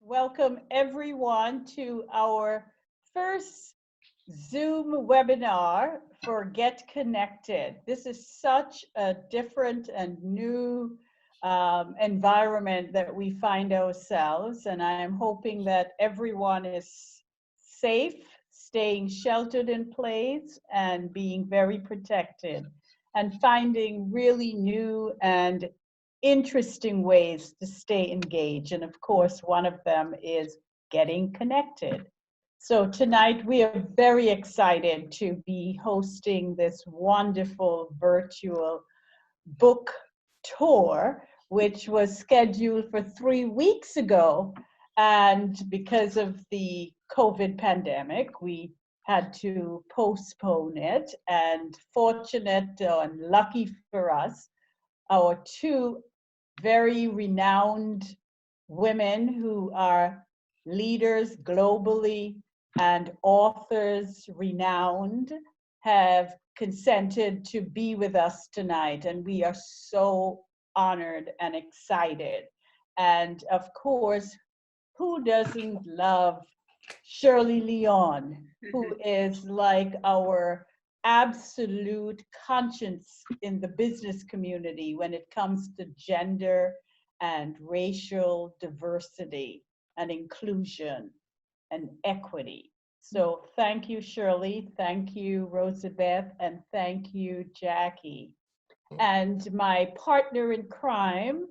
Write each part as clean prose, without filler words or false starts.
welcome everyone to our first Zoom webinar for Get Connected. This is such a different and new environment that we find ourselves, and I'm hoping that everyone is safe, staying sheltered in place, and being very protected, and finding really new and interesting ways to stay engaged. And of course, one of them is getting connected. So tonight we are very excited to be hosting this wonderful virtual book tour, which was scheduled for 3 weeks ago. And because of the COVID pandemic, we had to postpone it. And fortunate and lucky for us, our two very renowned women who are leaders globally and authors renowned have consented to be with us tonight, and we are so honored and excited. And of course, who doesn't love Shirley Leung, who is like our absolute conscience in the business community when it comes to gender and racial diversity and inclusion and equity. So thank you, Shirley. Thank you, Rosabeth, and thank you, Jackie. And my partner in crime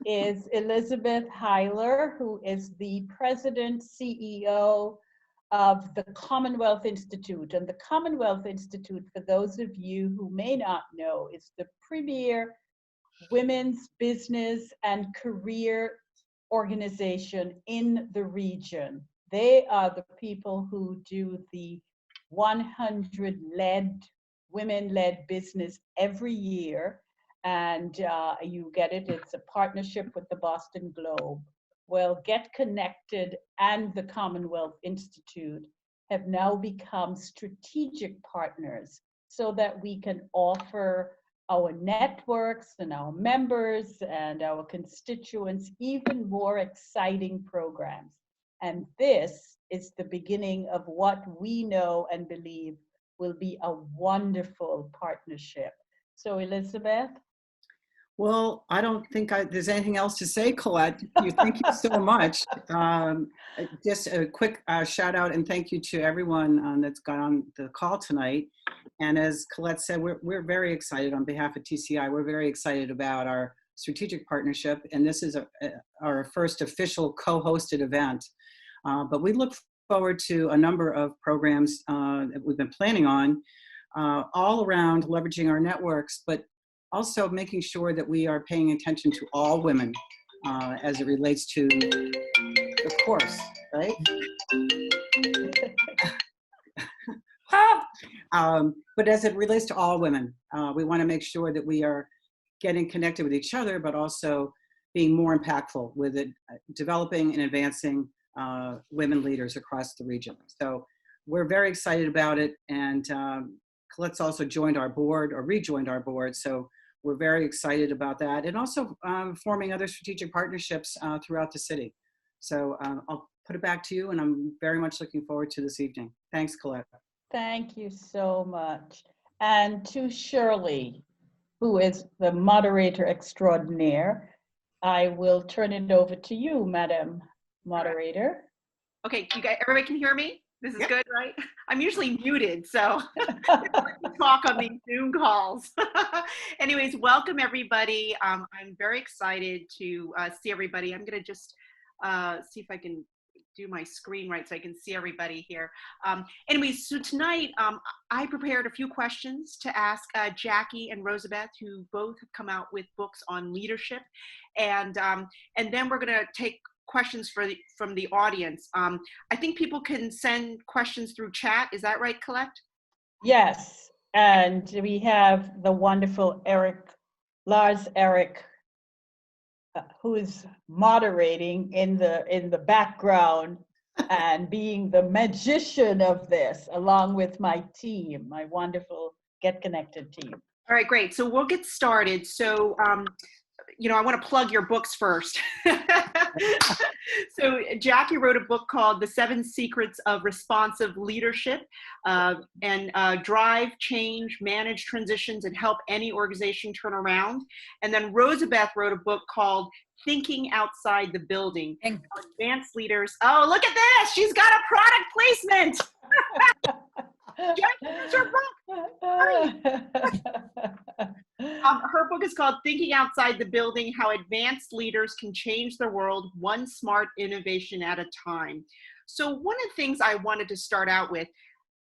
is Elizabeth Heiler, who is the president, CEO of the Commonwealth Institute. And the Commonwealth Institute, for those of you who may not know, is the premier women's business and career organization in the region. They are the people who do the 100 women-led business every year. And you get it, it's a partnership with the Boston Globe. Well, Get Connected and the Commonwealth Institute have now become strategic partners so that we can offer our networks and our members and our constituents even more exciting programs. And this is the beginning of what we know and believe will be a wonderful partnership. So Elizabeth? Well, I don't think there's anything else to say, Colette. Thank you so much. Just a quick shout out and thank you to everyone that's got on the call tonight. And as Colette said, we're very excited on behalf of TCI. We're very excited about our strategic partnership. And this is our first official co-hosted event. But we look forward to a number of programs that we've been planning on all around leveraging our networks, but also making sure that we are paying attention to all women as it relates to, of course, right? But as it relates to all women, we want to make sure that we are getting connected with each other, but also being more impactful with it, developing and advancing women leaders across the region. So we're very excited about it. And Colette's also joined our board or rejoined our board. So we're very excited about that. And also forming other strategic partnerships throughout the city. So I'll put it back to you, and I'm very much looking forward to this evening. Thanks, Colette. Thank you so much. And to Shirley, who is the moderator extraordinaire, I will turn it over to you, Madam Moderator. Okay, you guys, everybody can hear me? This is good, right? I'm usually muted, so talk on these Zoom calls. Anyways, welcome everybody. I'm very excited to see everybody. I'm gonna just see if I can do my screen right so I can see everybody here. Anyways, so tonight I prepared a few questions to ask Jackie and Rosabeth, who both have come out with books on leadership, and then we're gonna take questions from the audience. I think people can send questions through chat. Is that right, Colette? Yes, and we have the wonderful Lars Eric, who is moderating in the background and being the magician of this, along with my team, my wonderful Get Connected team. All right, great. So we'll get started. So I want to plug your books first. So Jackie wrote a book called The 7 Secrets of Responsive Leadership, and drive, change, manage transitions, and help any organization turn around. And then Rosabeth wrote a book called Thinking Outside the Building. Advanced leaders. Oh, look at this. She's got a product placement. Jackie, that's her book. Her book is called Thinking Outside the Building, How Advanced Leaders Can Change the World One Smart Innovation at a Time. So one of the things I wanted to start out with,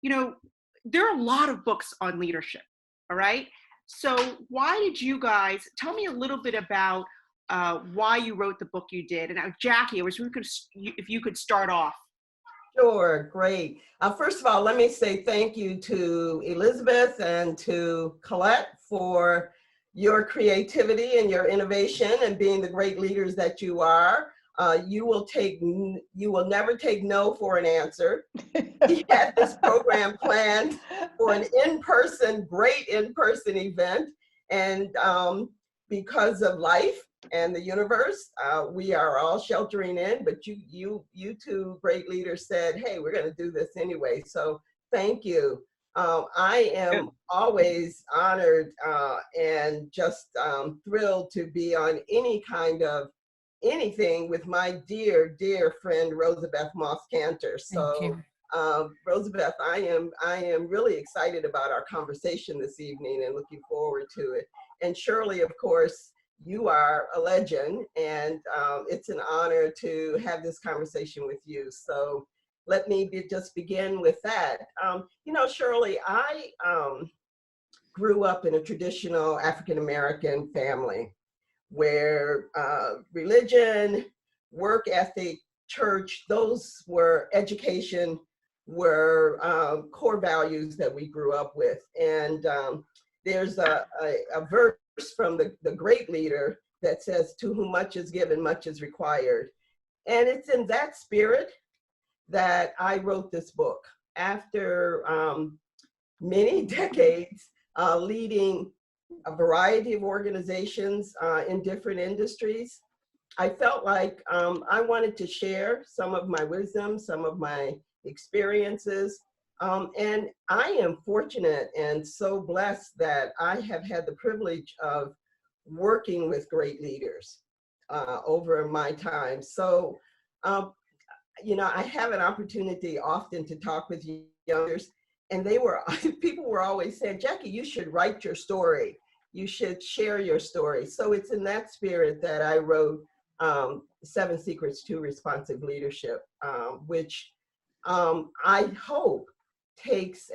there are a lot of books on leadership, all right? So why did you guys, tell me a little bit about why you wrote the book you did. And Jackie, if you could start off. Sure, great. First of all, let me say thank you to Elizabeth and to Colette for your creativity and your innovation and being the great leaders that you are. You will never take no for an answer. We had this program planned for an great in-person event, and because of life and the universe, we are all sheltering in, but you two great leaders said, hey, we're going to do this anyway. So thank you. I am always honored and just thrilled to be on anything with my dear, dear friend, Rosabeth Moss Kanter. So Rosabeth, I am really excited about our conversation this evening and looking forward to it. And Shirley, of course, you are a legend, and it's an honor to have this conversation with you. So let me just begin with that. Shirley, I grew up in a traditional African-American family where religion, work ethic, church, those were education, were core values that we grew up with. And there's a verse from the great leader that says, to whom much is given, much is required. And it's in that spirit that I wrote this book. After many decades leading a variety of organizations in different industries, I felt like I wanted to share some of my wisdom, some of my experiences. And I am fortunate and so blessed that I have had the privilege of working with great leaders over my time. So, I have an opportunity often to talk with youngers, and people were always saying, Jackie, you should write your story. You should share your story. So it's in that spirit that I wrote 7 Secrets to Responsive Leadership, which I hope takes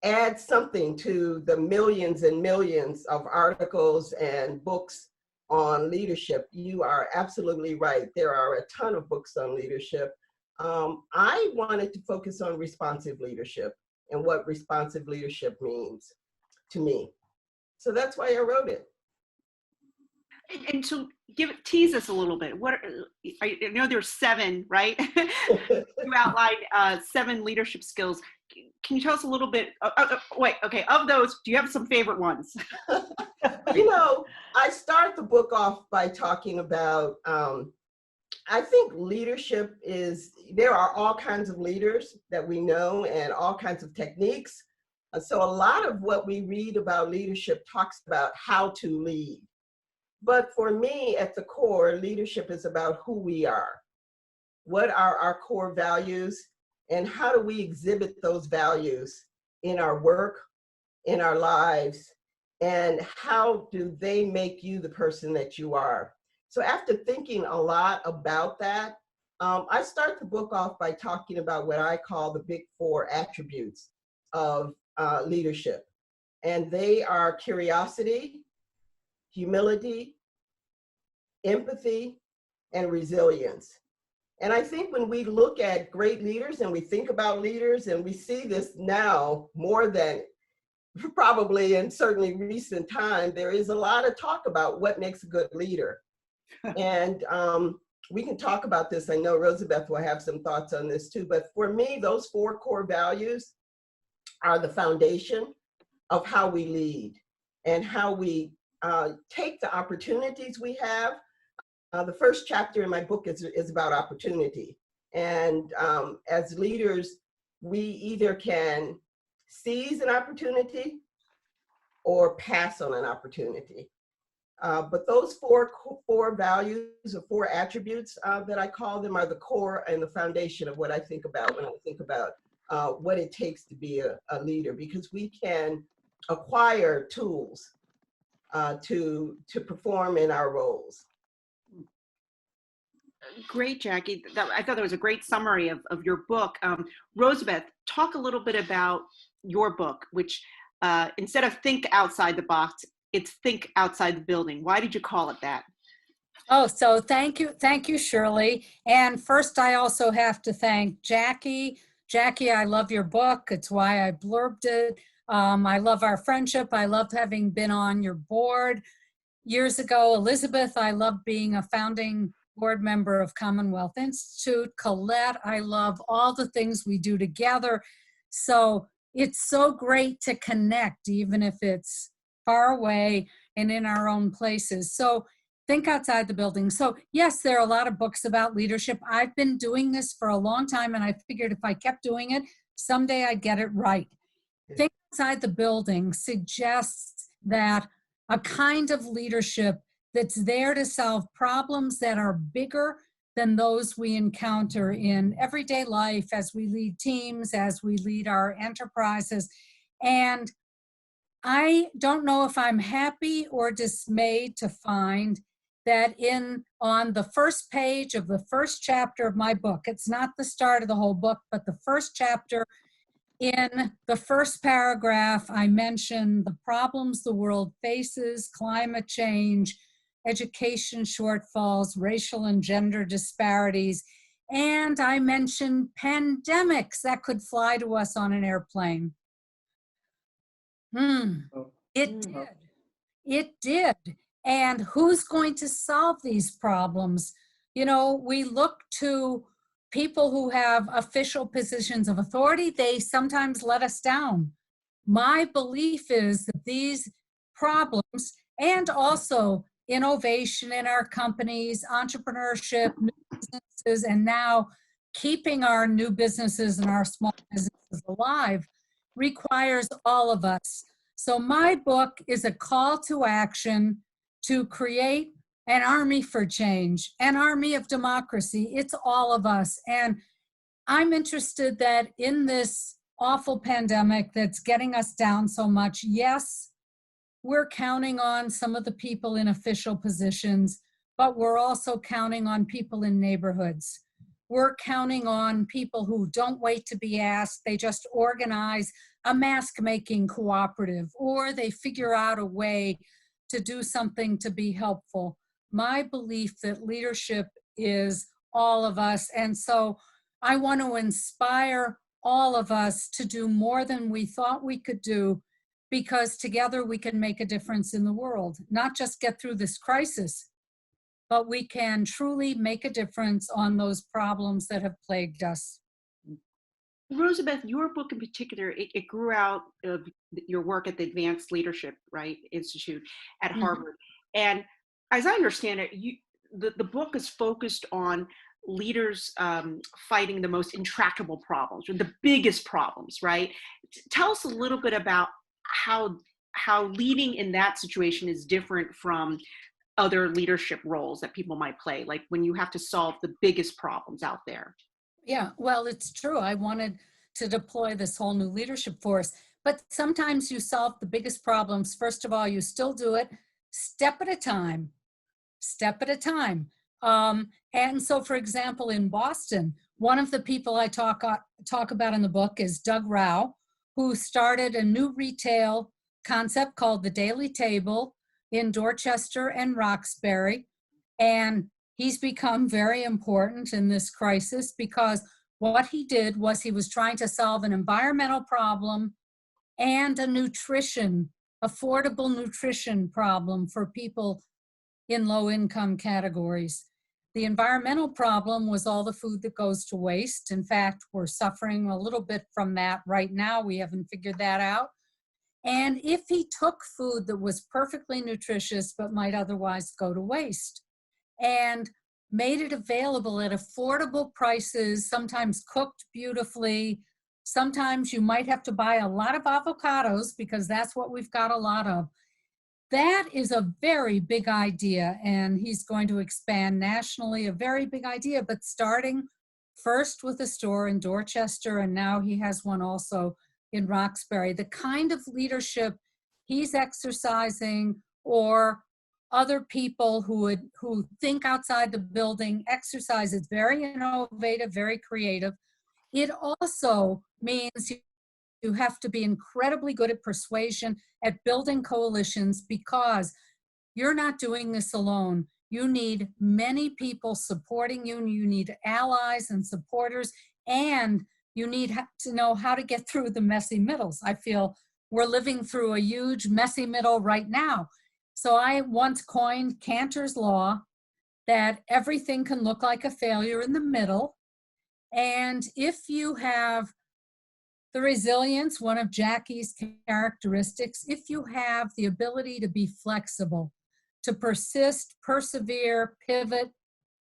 adds something to the millions and millions of articles and books on leadership. You are absolutely right. There are a ton of books on leadership. I wanted to focus on responsive leadership and what responsive leadership means to me. So that's why I wrote it. And so tease us a little bit. I know there's 7, right? You outlined 7 leadership skills. Can you tell us a little bit? Of those, do you have some favorite ones? I start the book off by talking about, I think leadership there are all kinds of leaders that we know and all kinds of techniques. So a lot of what we read about leadership talks about how to lead. But for me, at the core, leadership is about who we are. What are our core values, and how do we exhibit those values in our work, in our lives, and how do they make you the person that you are? So after thinking a lot about that, I start the book off by talking about what I call the big 4 attributes of leadership. And they are curiosity, humility, empathy, and resilience. And I think when we look at great leaders and we think about leaders, and we see this now more than probably in certainly recent time, there is a lot of talk about what makes a good leader. And we can talk about this. I know Rosabeth will have some thoughts on this too, but for me, those 4 core values are the foundation of how we lead and how we take the opportunities we have. The first chapter in my book is about opportunity. And as leaders, we either can seize an opportunity or pass on an opportunity. But those four values or four attributes that I call them are the core and the foundation of what I think about when I think about what it takes to be a leader, because we can acquire tools to perform in our roles. Great, Jackie. I thought that was a great summary of your book. Rosabeth, talk a little bit about your book, which instead of think outside the box, it's think outside the building. Why did you call it that? Oh, so thank you, Shirley. And first, I also have to thank Jackie. Jackie, I love your book. It's why I blurbed it. I love our friendship. I love having been on your board years ago. Elizabeth, I love being a founding board member of Commonwealth Institute. Colette, I love all the things we do together. So it's so great to connect, even if it's far away and in our own places. So think outside the building. So yes, there are a lot of books about leadership. I've been doing this for a long time, and I figured if I kept doing it, someday I'd get it right. Think outside the building suggests that a kind of leadership that's there to solve problems that are bigger than those we encounter in everyday life as we lead teams, as we lead our enterprises. And I don't know if I'm happy or dismayed to find that on the first page of the first chapter of my book, it's not the start of the whole book, but the first chapter, in the first paragraph, I mention the problems the world faces, climate change, education shortfalls, racial and gender disparities, and I mention pandemics that could fly to us on an airplane. It did. It did. And who's going to solve these problems? You know, we look to people who have official positions of authority. They sometimes let us down. My belief is that these problems, and also innovation in our companies, entrepreneurship, new businesses, and now keeping our new businesses and our small businesses alive, requires all of us. So my book is a call to action to create an army for change, an army of democracy. It's all of us. And I'm interested that in this awful pandemic that's getting us down so much, yes, we're counting on some of the people in official positions, but we're also counting on people in neighborhoods. We're counting on people who don't wait to be asked. They just organize a mask making cooperative, or they figure out a way to do something to be helpful. My belief that leadership is all of us. And so I want to inspire all of us to do more than we thought we could do, because together we can make a difference in the world, not just get through this crisis, but we can truly make a difference on those problems that have plagued us. Rosabeth, your book in particular, it grew out of your work at the Advanced Leadership Institute at Harvard. And as I understand it, the book is focused on leaders fighting the most intractable problems, or the biggest problems, right? Tell us a little bit about how leading in that situation is different from other leadership roles that people might play, like when you have to solve the biggest problems out there. Yeah, well, it's true. I wanted to deploy this whole new leadership force, but sometimes you solve the biggest problems. First of all, you still do it step at a time, step at a time. And so, for example, in Boston, one of the people I talk about in the book is Doug Rao, who started a new retail concept called the Daily Table in Dorchester and Roxbury. And he's become very important in this crisis because what he did was he was trying to solve an environmental problem and a affordable nutrition problem for people in low income categories. The environmental problem was all the food that goes to waste. In fact, we're suffering a little bit from that right now. We haven't figured that out. And if he took food that was perfectly nutritious but might otherwise go to waste, and made it available at affordable prices, sometimes cooked beautifully, sometimes you might have to buy a lot of avocados because that's what we've got a lot of. That is a very big idea, and he's going to expand nationally, a very big idea, but starting first with a store in Dorchester, and now he has one also in Roxbury. The kind of leadership he's exercising, or other people who think outside the building, exercise is very innovative, very creative. It also means you have to be incredibly good at persuasion, at building coalitions, because you're not doing this alone. You need many people supporting you, and you need allies and supporters, and you need to know how to get through the messy middles. I feel we're living through a huge messy middle right now. So I once coined Kanter's law that everything can look like a failure in the middle. And if you have the resilience, one of Jackie's characteristics, if you have the ability to be flexible, to persist, persevere, pivot,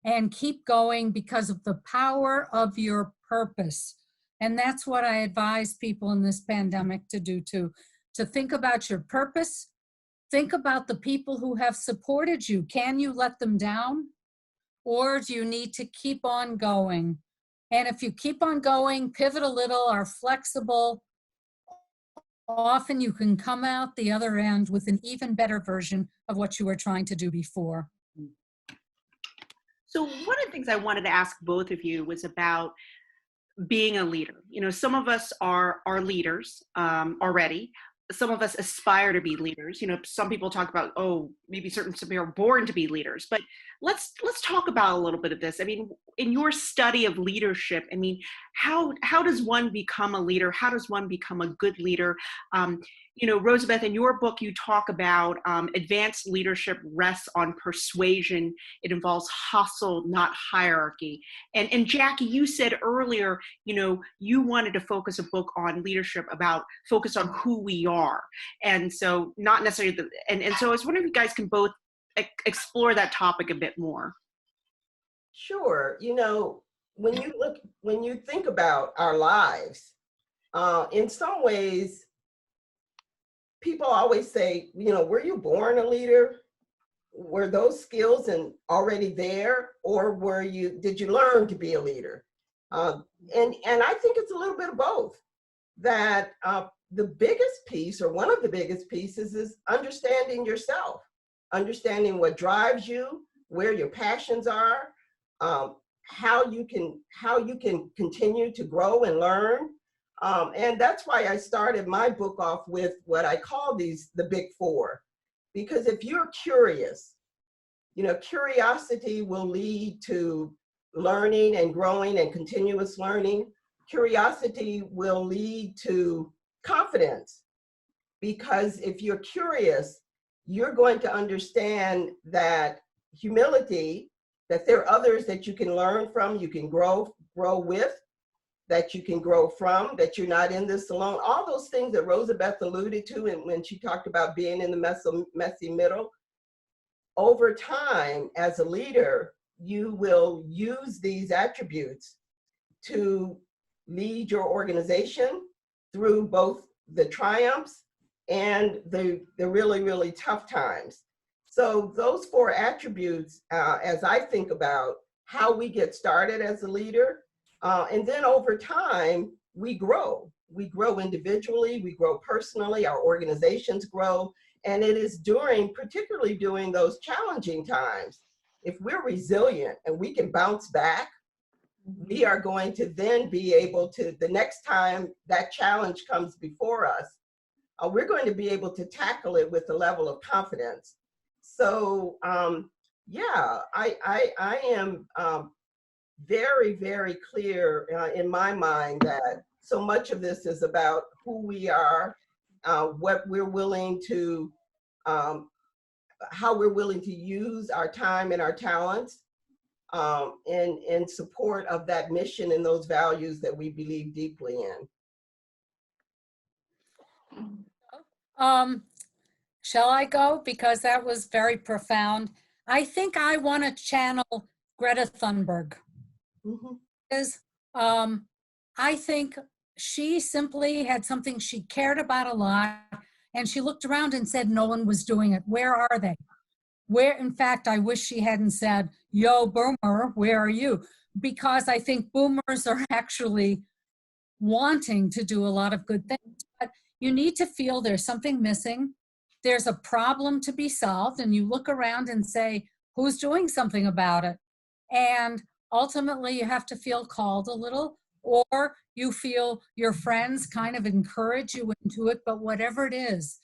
and keep going because of the power of your purpose. And that's what I advise people in this pandemic to do too, to think about your purpose, think about the people who have supported you. Can you let them down? Or do you need to keep on going? And if you keep on going, pivot a little, are flexible, often you can come out the other end with an even better version of what you were trying to do before. So one of the things I wanted to ask both of you was about being a leader. You know, some of us are leaders already. Some of us aspire to be leaders. You know, some people talk about, oh, maybe certain people are born to be leaders. But let's talk about a little bit of this. I mean, in your study of leadership, I mean, how does one become a leader? How does one become a good leader? You know, Rosabeth, in your book, you talk about advanced leadership rests on persuasion. It involves hustle, not hierarchy. And Jackie, you said earlier, you know, you wanted to focus a book on leadership about focus on who we are. And so not necessarily, and so I was wondering if you guys can both explore that topic a bit more. Sure. You know, when you think about our lives, in some ways, people always say, you know, were you born a leader? Were those skills already there, or did you learn to be a leader? And I think it's a little bit of both. That the biggest piece, or one of the biggest pieces, is understanding yourself, understanding what drives you, where your passions are, how you can continue to grow and learn. And that's why I started my book off with what I call the big four. Because if you're curious, you know, curiosity will lead to learning and growing and continuous learning. Curiosity will lead to confidence. Because if you're curious, you're going to understand that humility, that there are others that you can learn from, you can grow with, that you can grow from, that you're not in this alone. All those things that Rosabeth alluded to and when she talked about being in the messy middle. Over time, as a leader, you will use these attributes to lead your organization through both the triumphs and the really, really tough times. So those four attributes, as I think about how we get started as a leader, and then over time, we grow. We grow individually, we grow personally, our organizations grow, and it is particularly during those challenging times, if we're resilient and we can bounce back, we are going to then be able to, the next time that challenge comes before us, we're going to be able to tackle it with a level of confidence. So yeah, I am very, very clear in my mind that so much of this is about who we are, what we're willing to, how we're willing to use our time and our talents in support of that mission and those values that we believe deeply in. Shall I go? Because that was very profound. I think I want to channel Greta Thunberg. Mhm. Is I think she simply had something she cared about a lot, and she looked around and said no one was doing it. Where are they? Where, in fact, I wish she hadn't said, yo, boomer, where are you? Because I think boomers are actually wanting to do a lot of good things, but you need to feel there's something missing. There's a problem to be solved, and you look around and say, who's doing something about it? And ultimately, you have to feel called a little, or you feel your friends kind of encourage you into it. But whatever it is,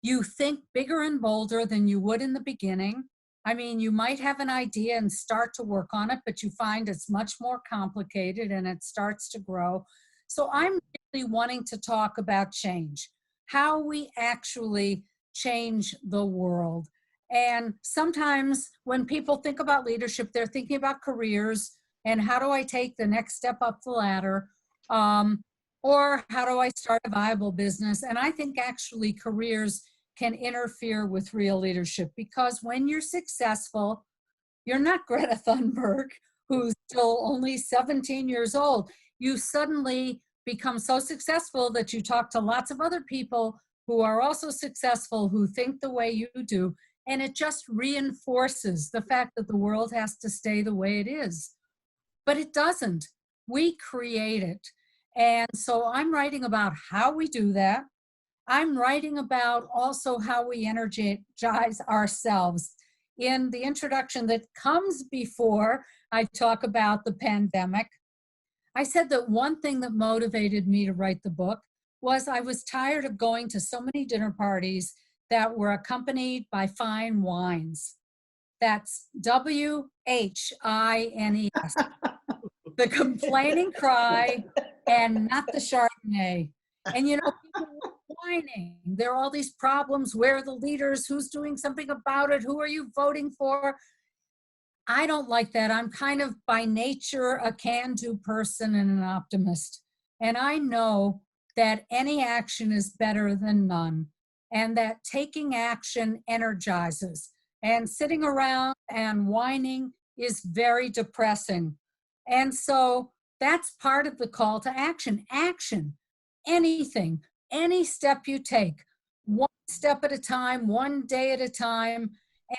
you think bigger and bolder than you would in the beginning. I mean, you might have an idea and start to work on it, but you find it's much more complicated and it starts to grow. So I'm really wanting to talk about change, how we actually change the world. And sometimes when people think about leadership, they're thinking about careers and how do I take the next step up the ladder? Or how do I start a viable business? And I think actually careers can interfere with real leadership, because when you're successful, you're not Greta Thunberg, who's still only 17 years old. You suddenly become so successful that you talk to lots of other people who are also successful, who think the way you do. And it just reinforces the fact that the world has to stay the way it is. But it doesn't. We create it. And so I'm writing about how we do that. I'm writing about also how we energize ourselves. In the introduction that comes before I talk about the pandemic, I said that one thing that motivated me to write the book was I was tired of going to so many dinner parties that were accompanied by fine wines. That's WHINES. The complaining cry and not the Chardonnay. And you know, people were whining. There are all these problems. Where are the leaders? Who's doing something about it? Who are you voting for? I don't like that. I'm kind of by nature a can-do person and an optimist. And I know that any action is better than none, and that taking action energizes. And sitting around and whining is very depressing. And so that's part of the call to action. Action, anything, any step you take, one step at a time, one day at a time.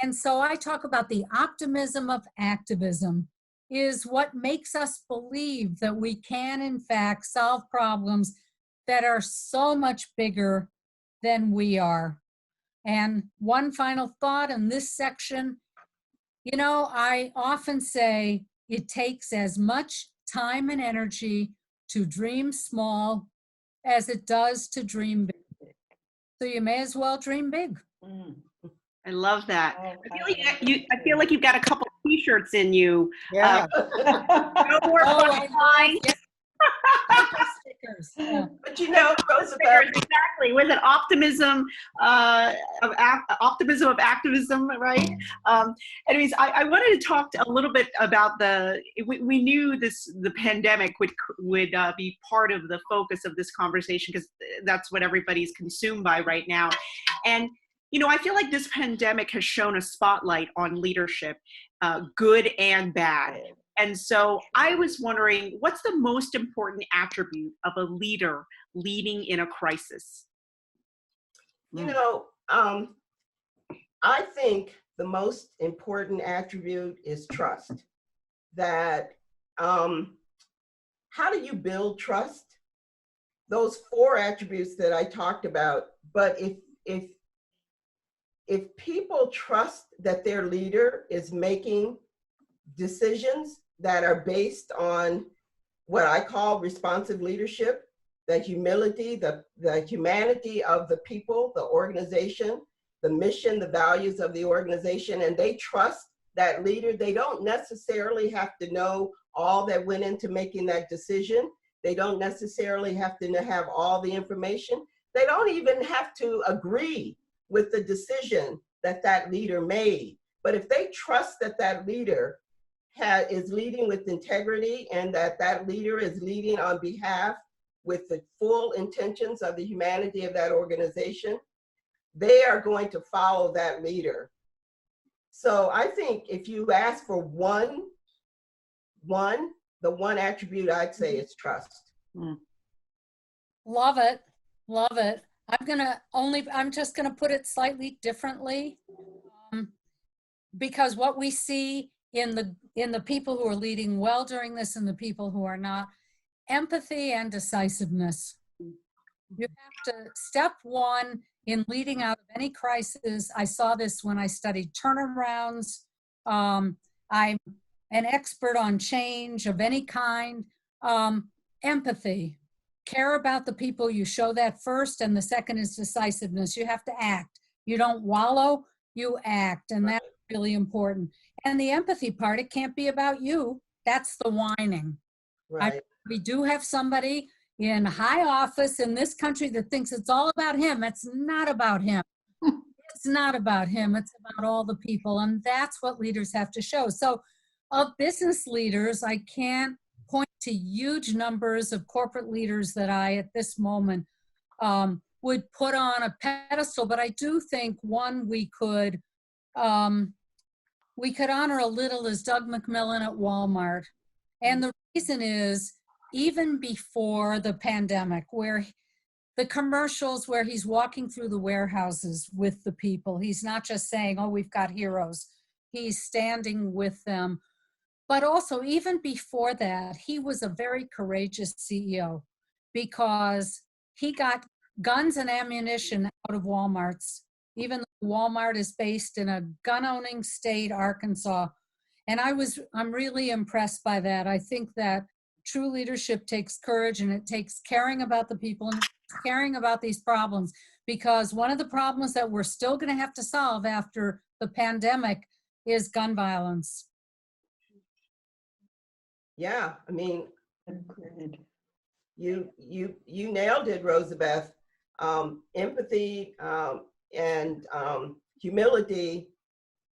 And so I talk about the optimism of activism is what makes us believe that we can, in fact, solve problems that are so much bigger than we are. And one final thought in this section, you know, I often say it takes as much time and energy to dream small as it does to dream big. So you may as well dream big. I love that. Oh, I feel like you've got a couple T-shirts in you. Yeah. No more fine wine. Stickers. Yeah. But you know, Stickers, Rosabeth, exactly. With an optimism of activism, right? Anyways, I wanted to talk a little bit about we knew the pandemic would be part of the focus of this conversation, because that's what everybody's consumed by right now. And you know, I feel like this pandemic has shown a spotlight on leadership, good and bad. And so I was wondering, what's the most important attribute of a leader leading in a crisis? you know, I think the most important attribute is trust. That how do you build trust? Those 4 attributes that I talked about. But if people trust that their leader is making decisions that are based on what I call responsive leadership, the humility, the humanity of the people, the organization, the mission, the values of the organization, and they trust that leader, they don't necessarily have to know all that went into making that decision. They don't necessarily have to have all the information. They don't even have to agree with the decision that that leader made. But if they trust that that leader is leading with integrity, and that that leader is leading on behalf with the full intentions of the humanity of that organization, they are going to follow that leader. So I think if you ask for the one attribute I'd say is trust. Love it. Love it. I'm just gonna put it slightly differently, because what we see in the people who are leading well during this and the people who are not, empathy and decisiveness. You have to, step one in leading out of any crisis. I saw this when I studied turnarounds. I'm an expert on change of any kind. Empathy. Care about the people, you show that first, and the second is decisiveness. You have to act. You don't wallow, you act, and that's really important. And the empathy part, it can't be about you. That's the whining. Right. We do have somebody in high office in this country that thinks it's all about him. It's not about him. It's not about him. It's about all the people, and that's what leaders have to show. So of business leaders, I can't point to huge numbers of corporate leaders that I, at this moment, would put on a pedestal, but I do think one we could honor a little is Doug McMillon at Walmart. And the reason is, even before the pandemic, where the commercials where he's walking through the warehouses with the people, he's not just saying, oh, we've got heroes. He's standing with them. But also, even before that, he was a very courageous CEO, because he got guns and ammunition out of Walmart's, even though Walmart is based in a gun-owning state, Arkansas. And I'm really impressed by that. I think that true leadership takes courage, and it takes caring about the people and caring about these problems, because one of the problems that we're still going to have to solve after the pandemic is gun violence. Yeah, I mean, Agreed. you nailed it, Rosabeth. Empathy and humility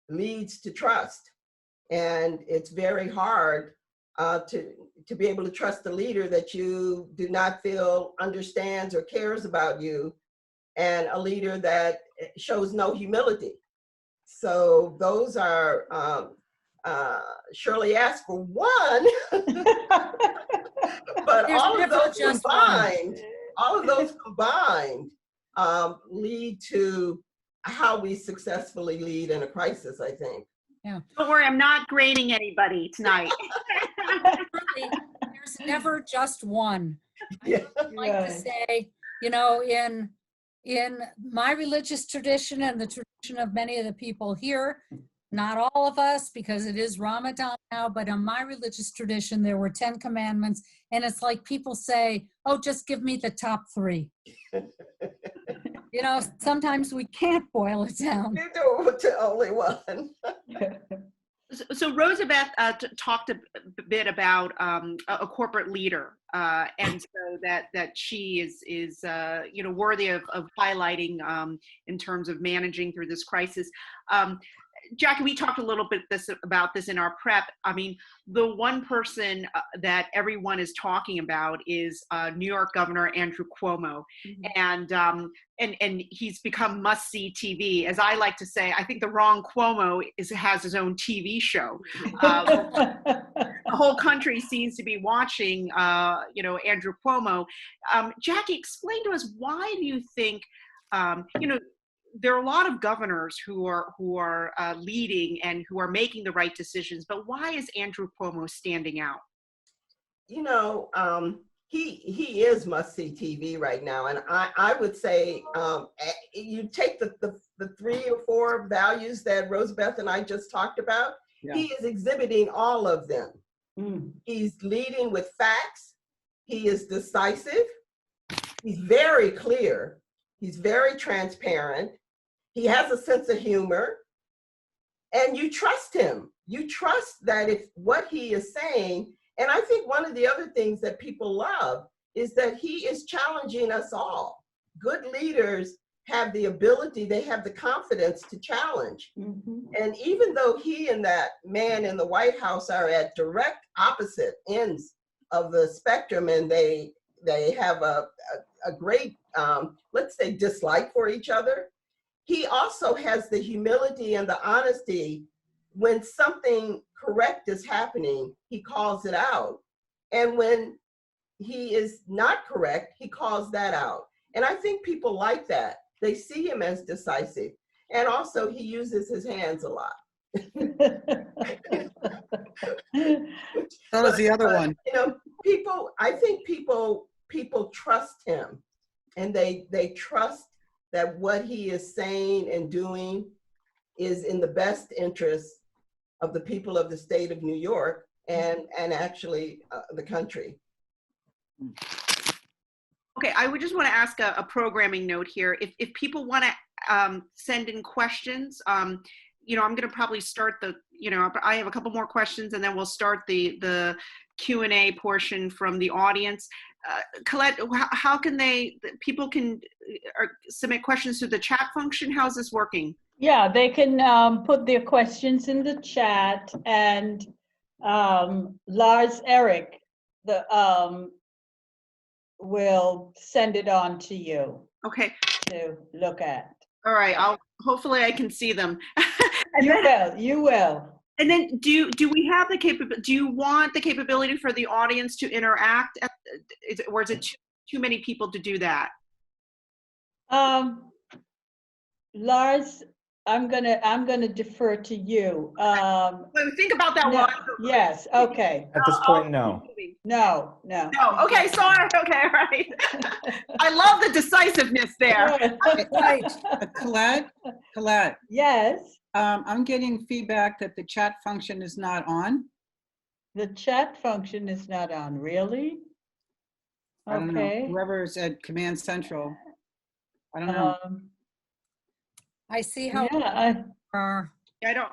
leads to trust, and it's very hard to be able to trust a leader that you do not feel understands or cares about you, and a leader that shows no humility. So those are Shirley asked for one, but There's all of never those just combined lead to how we successfully lead in a crisis, I think. Yeah. Don't worry, I'm not grading anybody tonight. Really, there's never just one. Yeah. I'd like to say, you know, in my religious tradition and the tradition of many of the people here, not all of us, because it is Ramadan now, but in my religious tradition, there were 10 commandments, and it's like people say, oh, just give me the top 3. You know, sometimes we can't boil it down. You do it to only one. So Rosabeth talked a bit about a corporate leader, and so that she is you know, worthy of highlighting in terms of managing through this crisis. Jackie, we talked a little bit about this in our prep. I mean, the one person that everyone is talking about is New York Governor Andrew Cuomo, and he's become must-see TV. As I like to say, I think the wrong Cuomo has his own TV show. The whole country seems to be watching, you know, Andrew Cuomo. Jackie, explain to us, why do you think, you know, there are a lot of governors who are leading and who are making the right decisions, but why is Andrew Cuomo standing out? You know, he is must-see TV right now, and I would say you take the 3 or 4 values that Rosabeth and I just talked about. Yeah. He is exhibiting all of them. He's leading with facts. He is decisive. He's very clear. He's very transparent. He has a sense of humor, and you trust him. You trust that if what he is saying, and I think one of the other things that people love is that he is challenging us all. Good leaders have the ability, they have the confidence to challenge. And even though he and that man in the White House are at direct opposite ends of the spectrum, and they have a great, let's say, dislike for each other, he also has the humility and the honesty. When something correct is happening, he calls it out. And when he is not correct, he calls that out. And I think people like that. They see him as decisive. And also he uses his hands a lot. That was the other one. You know, I think people trust him, and they trust that what he is saying and doing is in the best interest of the people of the state of New York and actually the country. Okay, I would just want to ask a programming note here. If people want to send in questions, you know, I'm going to probably start I have a couple more questions, and then we'll start the Q&A portion from the audience. Colette, how can people can submit questions through the chat function? How is this working? Yeah, they can put their questions in the chat, and Lars Eric will send it on to you. Okay. To look at. All right. Hopefully I can see them. You will. And then do we have the capability? Do you want the capability for the audience to interact? Or is it too many people to do that? Lars, I'm gonna defer to you. Think about that one. Yes. Okay. At this point, no. No. Okay. Sorry. Okay. Right. I love the decisiveness there. Right. Colette. Yes. I'm getting feedback that the chat function is not on. The chat function is not on. Really? I don't know. Okay. Whoever's at Command Central. I don't know. I see how. Yeah, I don't.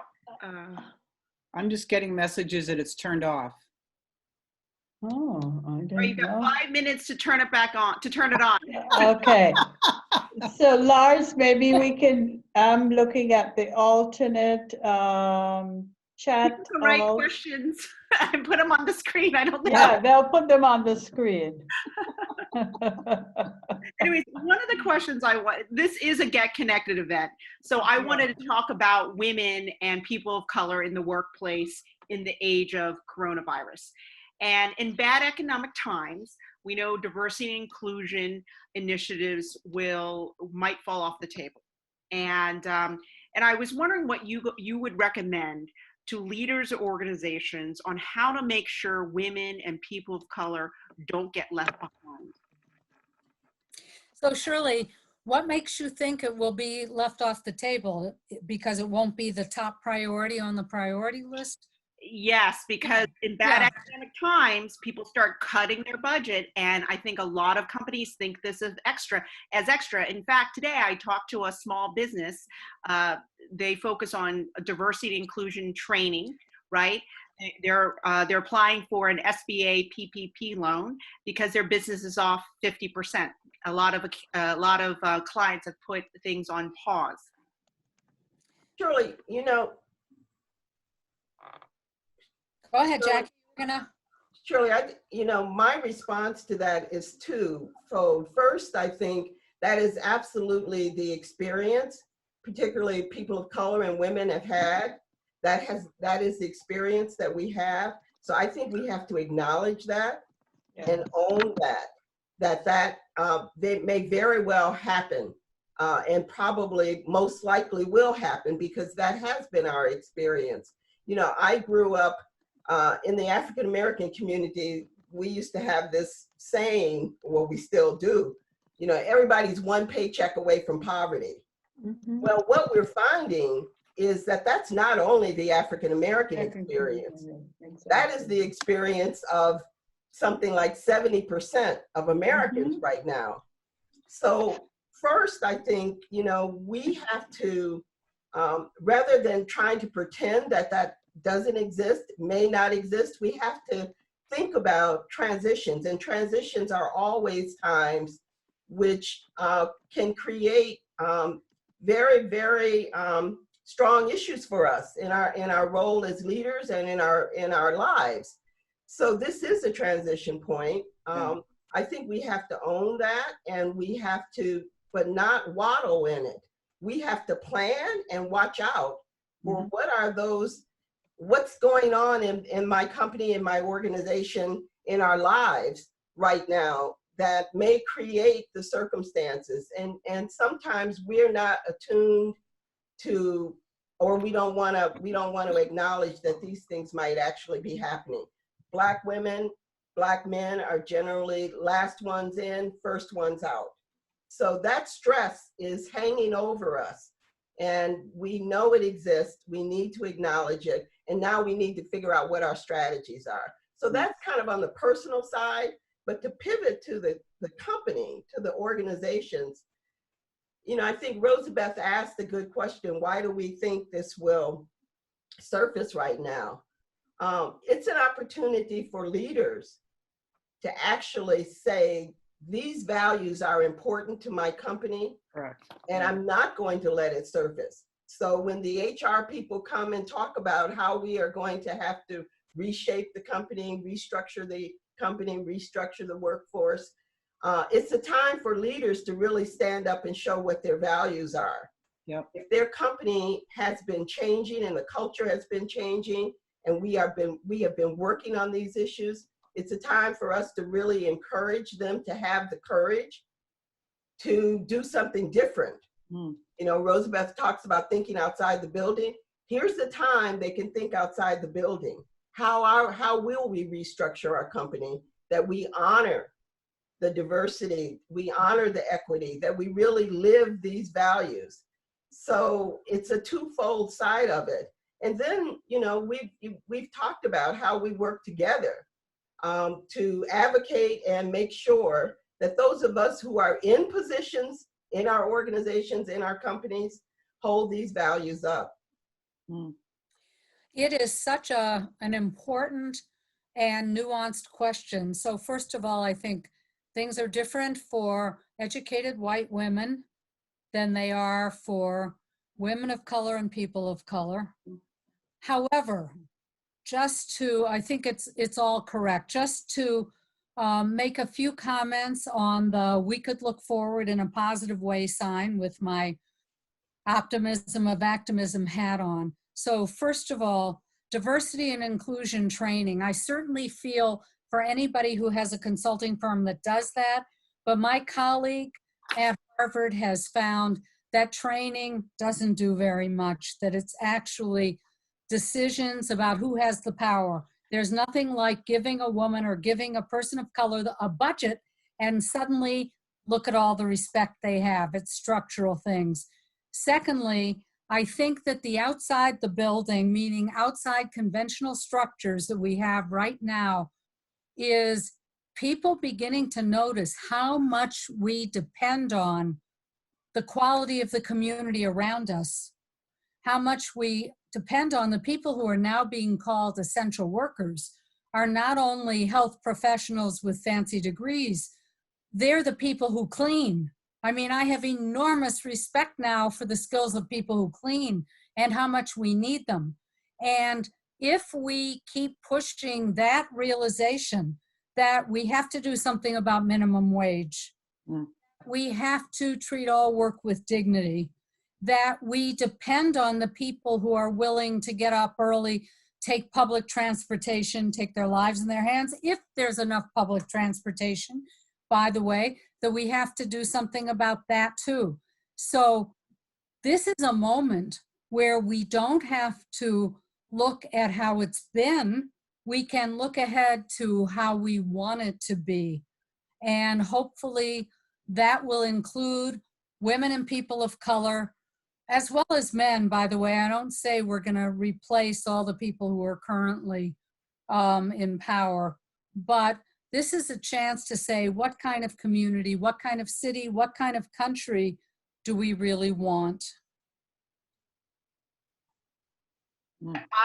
I'm just getting messages that it's turned off. I don't Or you've got know. 5 minutes to turn it back on. To turn it on. Okay. So Lars, maybe we can. I'm looking at the alternate chat. People can write questions and put them on the screen. I don't know. Yeah, they'll put them on the screen. Anyways, one of the questions this is a Get Connected event. So I wanted to talk about women and people of color in the workplace in the age of coronavirus. And in bad economic times, we know diversity and inclusion initiatives might fall off the table. And I was wondering what you would recommend to leaders or organizations on how to make sure women and people of color don't get left behind. So Shirley, what makes you think it will be left off the table? Because it won't be the top priority on the priority list? Yes, because in bad academic times, people start cutting their budget. And I think a lot of companies think this is extra. In fact, today I talked to a small business. They focus on diversity and inclusion training, right? They're applying for an SBA PPP loan because their business is off 50%. A lot of clients have put things on pause. Shirley, you know. Go ahead, Jackie. Shirley, my response to that is twofold. First, I think that is absolutely the experience, particularly people of color and women have had. That is the experience that we have. So I think we have to acknowledge that and own that may very well happen, and probably most likely will happen, because that has been our experience. You know, I grew up in the African American community. We used to have this saying, well, we still do, you know, everybody's one paycheck away from poverty. Mm-hmm. Well, what we're finding is that that's not only the African American experience. Exactly. That is the experience of something like 70% of Americans right now. So first, I think, you know, we have to, rather than trying to pretend that doesn't exist, may not exist, we have to think about transitions. And transitions are always times which can create very, very strong issues for us in our role as leaders and in our lives. So this is a transition point. I think we have to own that, and we have to, but not waddle in it. we have to plan and watch out for what are those, what's going on in my company, in my organization, in our lives right now that may create the circumstances. And sometimes we're not attuned to, or we don't want to acknowledge that these things might actually be happening. Black women, Black men are generally last ones in, first ones out. So that stress is hanging over us. And we know it exists. We need to acknowledge it. And now we need to figure out what our strategies are. So that's kind of on the personal side. But to pivot to the company, to the organizations, you know, I think Rosabeth asked a good question. Why do we think this will surface right now? It's an opportunity for leaders to actually say, these values are important to my company. Correct. And I'm not going to let it surface. So when the HR people come and talk about how we are going to have to reshape the company, restructure the company, restructure the workforce, it's a time for leaders to really stand up and show what their values are. Yep. If their company has been changing and the culture has been changing, and we have been working on these issues, it's a time for us to really encourage them to have the courage to do something different. You know, Rosabeth talks about thinking outside the building. Here's the time they can think outside the building. How will we restructure our company that we honor the diversity, we honor the equity, that we really live these values? So it's a twofold side of it. And then, you know, we've talked about how we work together to advocate and make sure that those of us who are in positions in our organizations, in our companies, hold these values up. It is such an important and nuanced question. So first of all, I think things are different for educated white women than they are for women of color and people of color. However, I think it's all correct. Just to make a few comments on the "we could look forward in a positive way" sign with my optimism of activism hat on. So first of all, diversity and inclusion training. I certainly feel for anybody who has a consulting firm that does that, but my colleague at Harvard has found that training doesn't do very much, that it's actually decisions about who has the power. There's nothing like giving a woman or giving a person of color a budget and suddenly look at all the respect they have. It's structural things. Secondly, I think that the outside the building, meaning outside conventional structures that we have right now, is people beginning to notice how much we depend on the quality of the community around us, how much we depend on the people who are now being called essential workers are not only health professionals with fancy degrees, they're the people who clean. I mean, I have enormous respect now for the skills of people who clean and how much we need them. And if we keep pushing that realization that we have to do something about minimum wage, we have to treat all work with dignity, that we depend on the people who are willing to get up early, take public transportation, take their lives in their hands, if there's enough public transportation, by the way, that we have to do something about that too. So this is a moment where we don't have to look at how it's been. We can look ahead to how we want it to be. And hopefully that will include women and people of color, as well as men, by the way. I don't say we're going to replace all the people who are currently in power, but this is a chance to say what kind of community, what kind of city, what kind of country do we really want?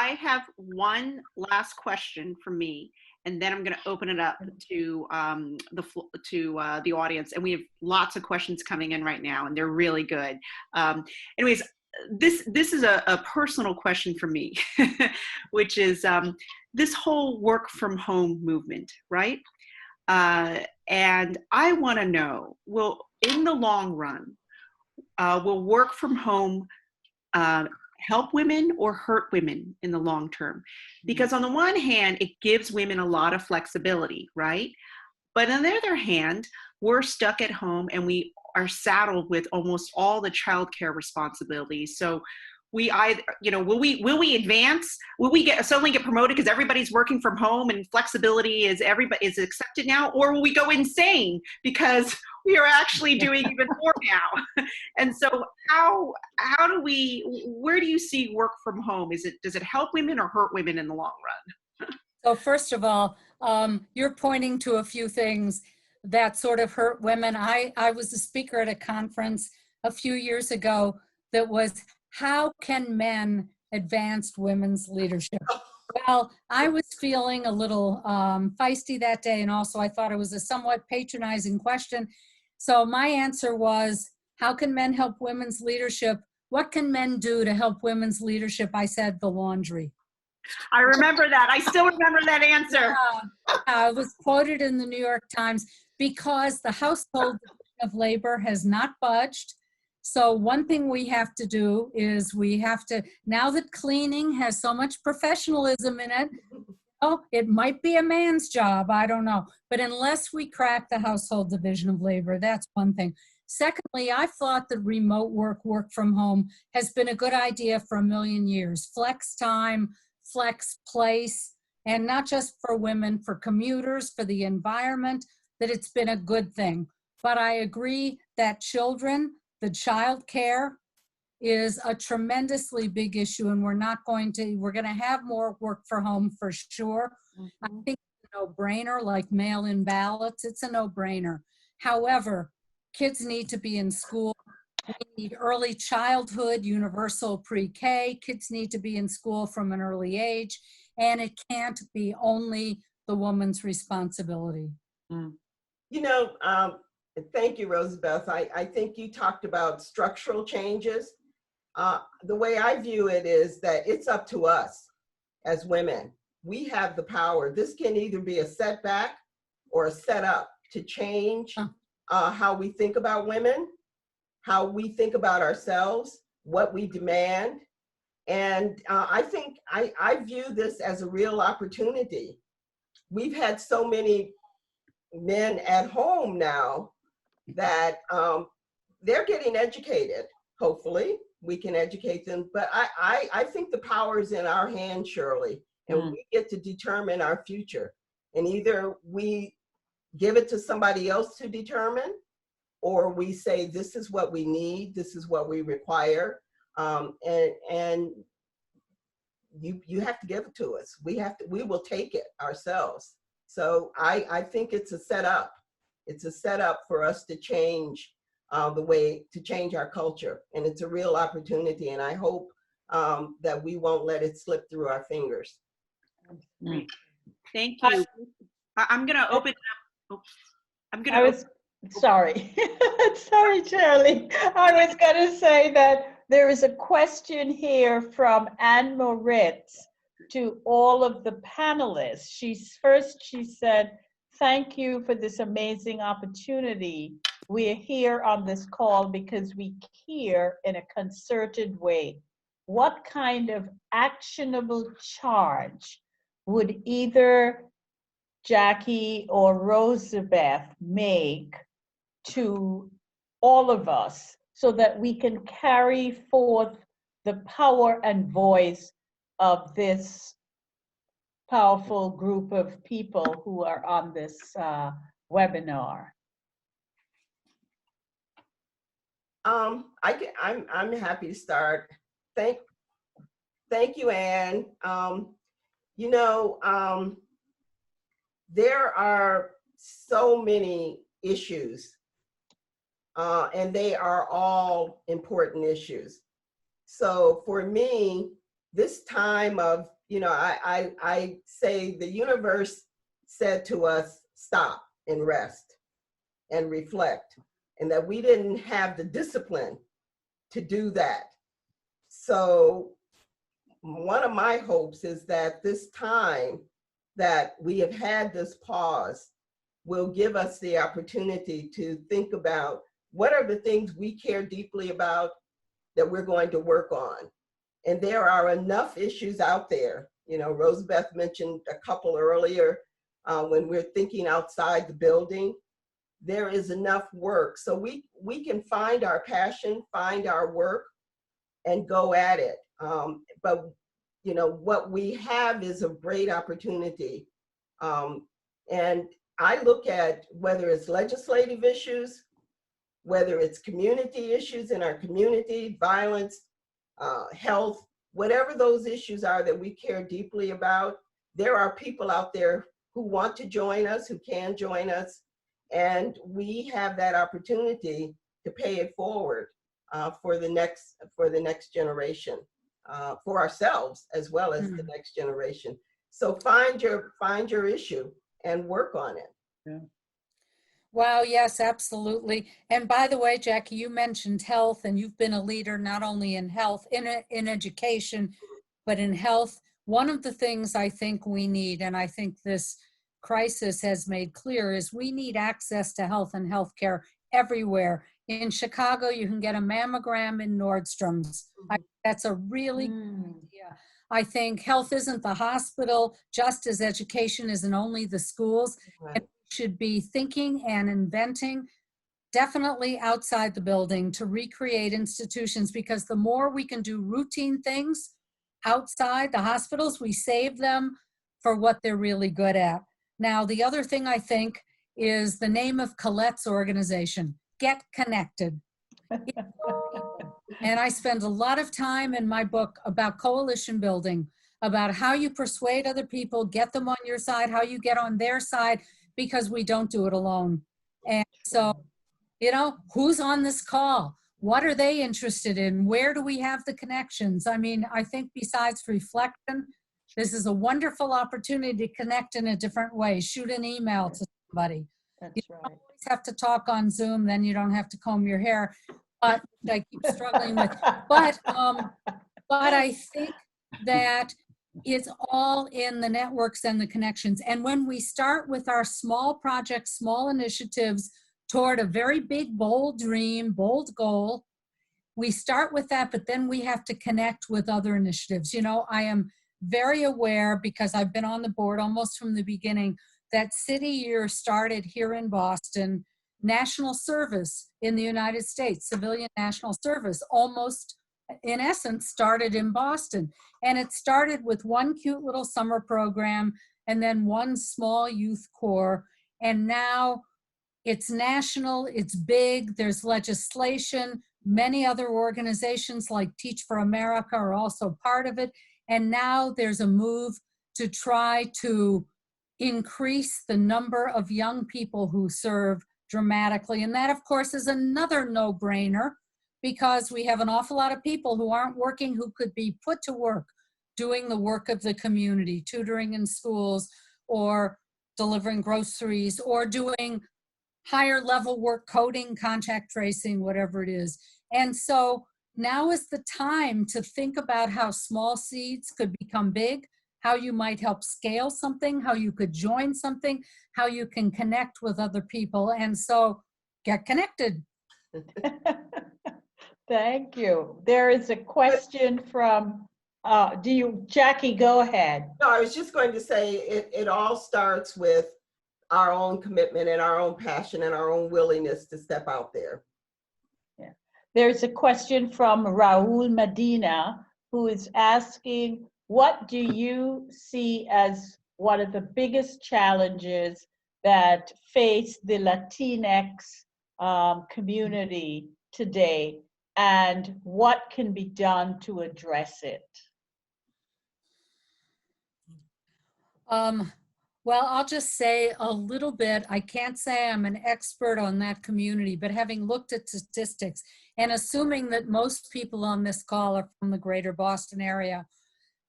I have one last question for me, and then I'm going to open it up to the audience. And we have lots of questions coming in right now, and they're really good. Anyways, this is a personal question for me, which is this whole work from home movement, right? And I want to know, well, in the long run, will work from home help women or hurt women in the long term? Because on the one hand, it gives women a lot of flexibility, right? But on the other hand, we're stuck at home and we are saddled with almost all the childcare responsibilities. So we either, will we advance? Will we suddenly get promoted because everybody's working from home and flexibility is accepted now? Or will we go insane because we are actually doing even more now? And so where do you see work from home? Does it help women or hurt women in the long run? So first of all, you're pointing to a few things that sort of hurt women. I was a speaker at a conference a few years ago that was, how can men advance women's leadership? Well, I was feeling a little feisty that day, and also I thought it was a somewhat patronizing question. So my answer was, how can men help women's leadership? What can men do to help women's leadership? I said, the laundry. I remember that. I still remember that answer. It was quoted in the New York Times because the household of labor has not budged. So one thing we have to do is now that cleaning has so much professionalism in it, it might be a man's job, I don't know. But unless we crack the household division of labor, that's one thing. Secondly, I thought that remote work from home, has been a good idea for a million years. Flex time, flex place, and not just for women, for commuters, for the environment, that it's been a good thing. But I agree that the child care is a tremendously big issue, and we're going to have more work from home for sure. I think it's a no-brainer, like mail-in ballots, it's a no-brainer. However, kids need to be in school. We need early childhood, universal pre-K. Kids need to be in school from an early age, and it can't be only the woman's responsibility. Thank you, Rosabeth. I think you talked about structural changes. The way I view it is that it's up to us as women. We have the power. This can either be a setback or a setup to change how we think about women, how we think about ourselves, what we demand. And I think I view this as a real opportunity. We've had so many men at home now that they're getting educated. Hopefully we can educate them, but I think the power is in our hands, Shirley, and we get to determine our future. And either we give it to somebody else to determine, or we say, this is what we need, this is what we require, and you have to give it to us. We will take it ourselves. So I think it's a setup. It's a setup for us to change to change our culture. And it's a real opportunity. And I hope that we won't let it slip through our fingers. Thank you. I'm going to open it up. Sorry. Sorry, Shirley. I was going to say that there is a question here from Anne Moritz to all of the panelists. She said, thank you for this amazing opportunity. We're here on this call because we care in a concerted way. What kind of actionable charge would either Jackie or Rosabeth make to all of us so that we can carry forth the power and voice of this powerful group of people who are on this webinar? I'm happy to start. Thank you, Anne. There are so many issues, and they are all important issues. So for me, this time of, I say the universe said to us, stop and rest and reflect, and that we didn't have the discipline to do that. So one of my hopes is that this time that we have had this pause will give us the opportunity to think about what are the things we care deeply about that we're going to work on? And there are enough issues out there. You know, Rosabeth mentioned a couple earlier. When we're thinking outside the building, there is enough work. So we can find our passion, find our work, and go at it. But you know, what we have is a great opportunity. And I look at whether it's legislative issues, whether it's community issues in our community, violence, health, whatever those issues are that we care deeply about, there are people out there who want to join us, who can join us, and we have that opportunity to pay it forward for the next generation, for ourselves as well as the next generation. So find your issue and work on it. Yeah. Wow, yes, absolutely. And by the way, Jackie, you mentioned health, and you've been a leader not only in health, in education, but in health. One of the things I think we need, and I think this crisis has made clear, is we need access to health and healthcare everywhere. In Chicago, you can get a mammogram in Nordstrom's. That's a really good idea. I think health isn't the hospital, just as education isn't only the schools. Right. And we should be thinking and inventing, definitely outside the building, to recreate institutions, because the more we can do routine things outside the hospitals, we save them for what they're really good at. Now, the other thing I think is the name of Colette's organization, Get Connected. And I spend a lot of time in my book about coalition building, about how you persuade other people, get them on your side, how you get on their side, because we don't do it alone. And so, you know, who's on this call? What are they interested in? Where do we have the connections? I mean, I think besides reflection, this is a wonderful opportunity to connect in a different way. Shoot an email to somebody. That's You right. don't always have to talk on Zoom, then you don't have to comb your hair. But I keep struggling with. But I think that it's all in the networks and the connections. And when we start with our small projects, small initiatives toward a very big, bold dream, bold goal, we start with that, but then we have to connect with other initiatives. You know, I am very aware, because I've been on the board almost from the beginning, that City Year started here in Boston. National service in the United States, civilian national service, almost in essence started in Boston. And it started with one cute little summer program and then one small youth corps. And now it's national, it's big, there's legislation. Many other organizations like Teach for America are also part of it. And now there's a move to try to increase the number of young people who serve dramatically. And that, of course, is another no-brainer, because we have an awful lot of people who aren't working, who could be put to work doing the work of the community, tutoring in schools, or delivering groceries, or doing higher level work, coding, contact tracing, whatever it is. And so now is the time to think about how small seeds could become big, how you might help scale something, how you could join something, how you can connect with other people. And so get connected. Thank you. There is a question from, Jackie, go ahead. No, I was just going to say it all starts with our own commitment and our own passion and our own willingness to step out there. Yeah. There's a question from Raul Medina, who is asking, what do you see as one of the biggest challenges that face the Latinx community today, and what can be done to address it? Well, I'll just say a little bit. I can't say I'm an expert on that community, but having looked at statistics and assuming that most people on this call are from the greater Boston area,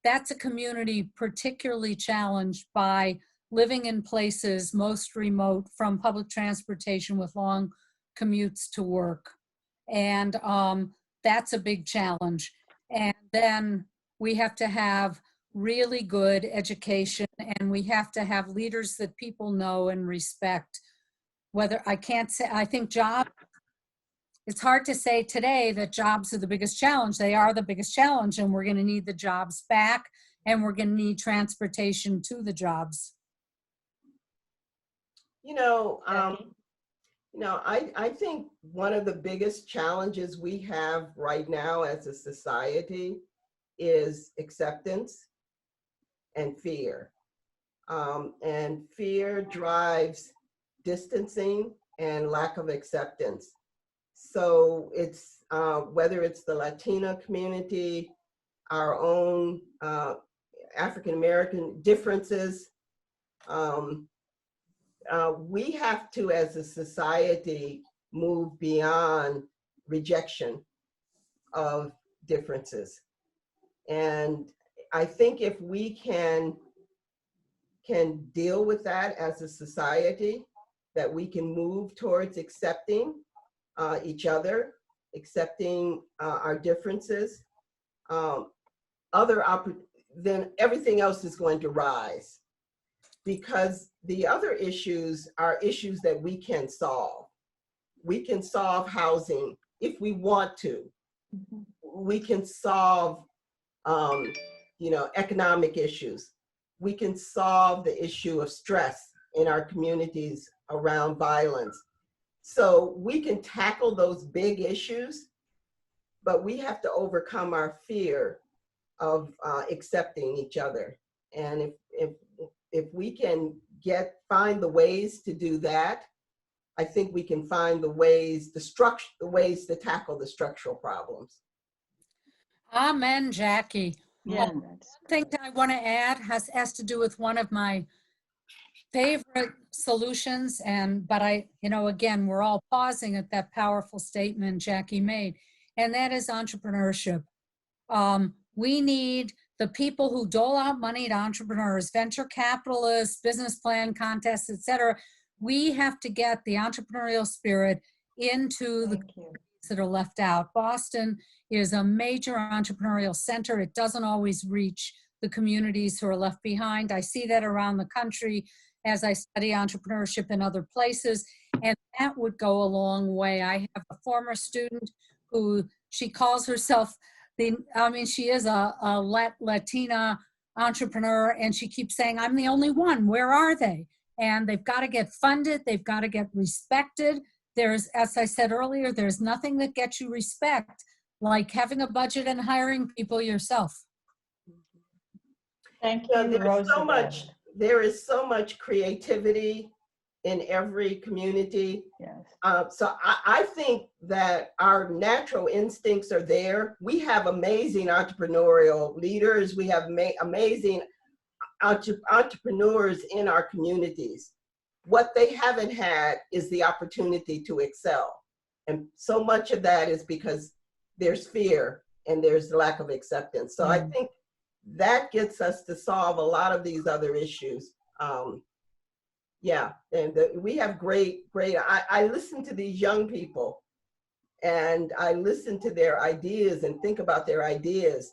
that's a community particularly challenged by living in places most remote from public transportation with long commutes to work. And that's a big challenge. And then we have to have really good education, and we have to have leaders that people know and respect. Whether I can't say, I think jobs it's hard to say today that jobs are the biggest challenge. They are the biggest challenge, and we're going to need the jobs back, and we're going to need transportation to the jobs. You know, Jackie? I think one of the biggest challenges we have right now as a society is acceptance and fear. And fear drives distancing and lack of acceptance. So it's whether it's the Latina community, our own African-American differences, we have to, as a society, move beyond rejection of differences. And I think if we can deal with that as a society, that we can move towards accepting each other, accepting our differences, then everything else is going to rise. Because the other issues are issues that we can solve. We can solve housing if we want to. We can solve, economic issues. We can solve the issue of stress in our communities around violence. So we can tackle those big issues, but we have to overcome our fear of accepting each other. And if we can find the ways to do that, I think we can find the ways to tackle the structural problems. Amen, Jackie. Yeah. One thing that I want to add has to do with one of my favorite solutions, but again, we're all pausing at that powerful statement Jackie made, and that is entrepreneurship. We need the people who dole out money to entrepreneurs, venture capitalists, business plan contests, etc. We have to get the entrepreneurial spirit into the communities that are left out. Boston is a major entrepreneurial center. It doesn't always reach the communities who are left behind. I see that around the country as I study entrepreneurship in other places, and that would go a long way. I have a former student who, she calls herself she is a Latina entrepreneur, and she keeps saying, I'm the only one. Where are they? And they've got to get funded. They've got to get respected. There's, as I said earlier, there's nothing that gets you respect like having a budget and hiring people yourself. Thank you, Rosabeth. There is so much creativity in every community. Yes. So I think that our natural instincts are there. We have amazing entrepreneurial leaders. We have amazing entrepreneurs in our communities. What they haven't had is the opportunity to excel. And so much of that is because there's fear and there's lack of acceptance. So I think that gets us to solve a lot of these other issues. We have great, I listen to these young people and I listen to their ideas and think about their ideas.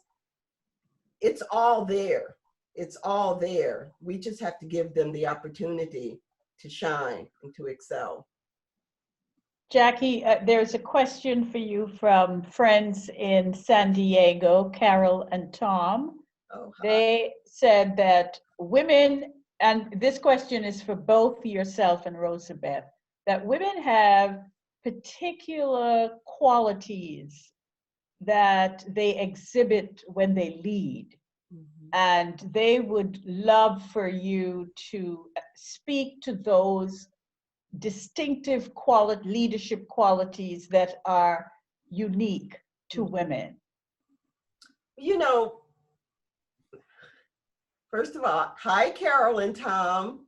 It's all there. It's all there. We just have to give them the opportunity to shine and to excel. Jackie, there's a question for you from friends in San Diego, Carol and Tom. Oh, they said that women, and this question is for both yourself and Rosabeth, that women have particular qualities that they exhibit when they lead. And they would love for you to speak to those distinctive leadership qualities that are unique to women. First of all, hi, Carol and Tom.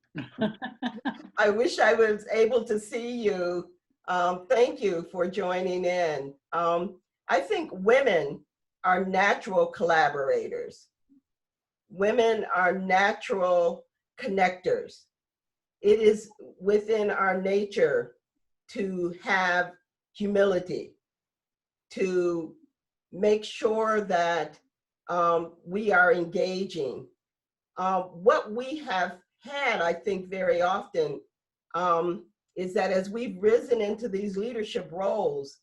I wish I was able to see you. Thank you for joining in. I think women are natural collaborators. Women are natural connectors. It is within our nature to have humility, to make sure that we are engaging. What we have had, I think, very often is that as we've risen into these leadership roles,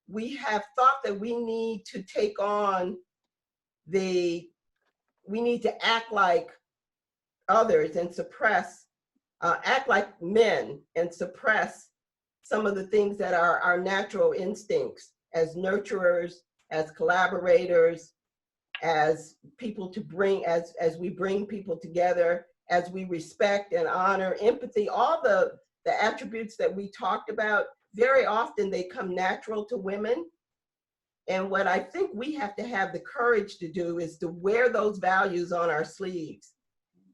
we have thought that we need to take on we need to act like others and suppress, act like men and suppress some of the things that are our natural instincts as nurturers, as collaborators, as people to bring, as we bring people together, as we respect and honor, empathy, all the attributes that we talked about. Very often they come natural to women. And what I think we have to have the courage to do is to wear those values on our sleeves,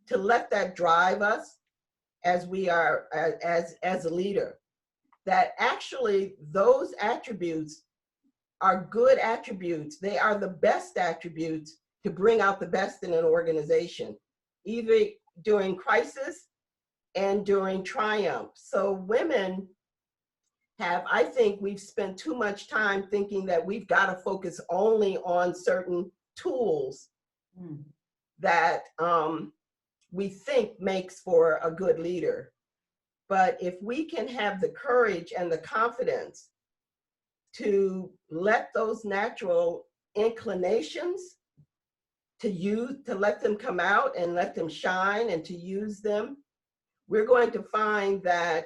to let that drive us as we are, as a leader. That actually those attributes are good attributes. They are the best attributes to bring out the best in an organization, either during crisis and during triumph. So women have, I think we've spent too much time thinking that we've got to focus only on certain tools that we think makes for a good leader. But if we can have the courage and the confidence to let those natural inclinations to let them come out and let them shine and to use them, we're going to find that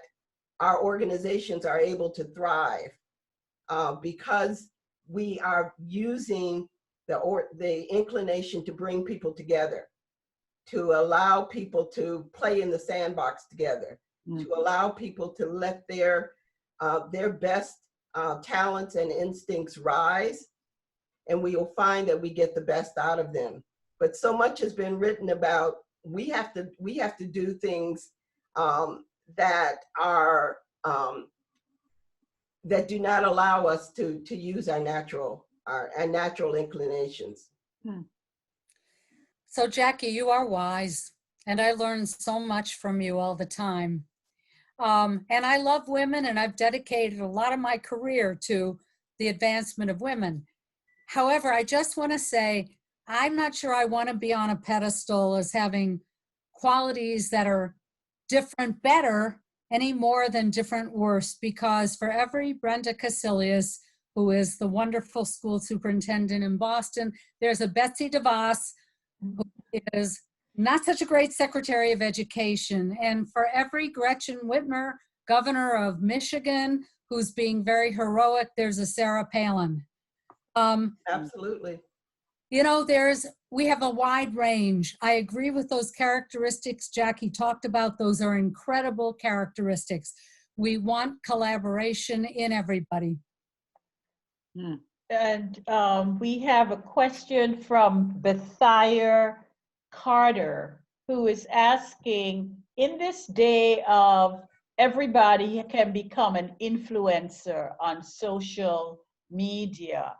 our organizations are able to thrive because we are using the inclination to bring people together, to allow people to play in the sandbox together, to allow people to let their best talents and instincts rise, and we will find that we get the best out of them. But so much has been written about we have to do things that are that do not allow us to use our natural inclinations. So Jackie, you are wise, and I learn so much from you all the time. And I love women, and I've dedicated a lot of my career to the advancement of women. However, I just want to say, I'm not sure I want to be on a pedestal as having qualities that are different better any more than different worse, because for every Brenda Casilius, who is the wonderful school superintendent in Boston, there's a Betsy DeVos, who is not such a great Secretary of Education. And for every Gretchen Whitmer, governor of Michigan, who's being very heroic, there's a Sarah Palin. Absolutely. You know, we have a wide range. I agree with those characteristics Jackie talked about. Those are incredible characteristics. We want collaboration in everybody. And we have a question from Bethier Carter, who is asking, in this day of everybody can become an influencer on social media,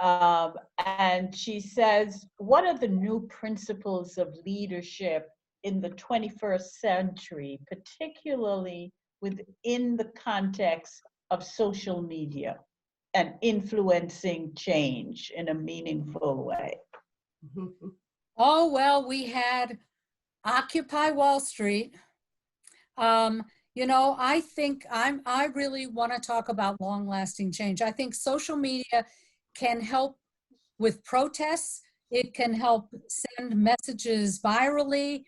and she says, what are the new principles of leadership in the 21st century, particularly within the context of social media and influencing change in a meaningful way? Oh, well, we had Occupy Wall Street. You know, I think I really want to talk about long-lasting change. I think social media can help with protests. It can help send messages virally,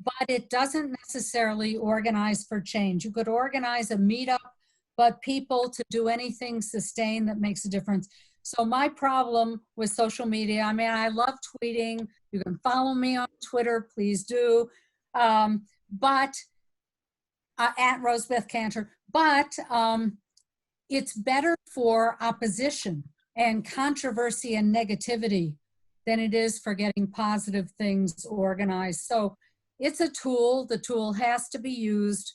but it doesn't necessarily organize for change. You could organize a meetup, but people to do anything sustained that makes a difference. So my problem with social media, I mean, I love tweeting. You can follow me on Twitter, please do. But at Rosabeth Kanter, but it's better for opposition and controversy and negativity than it is for getting positive things organized. So it's a tool. The tool has to be used,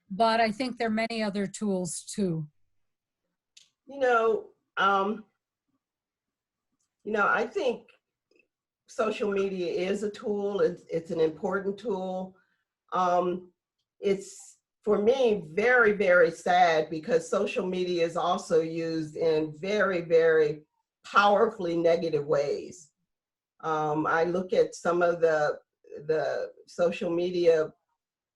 but I think there are many other tools too. I think social media is a tool. It's an important tool. It's, for me, very, very sad because social media is also used in very, very powerfully negative ways. I look at some of the social media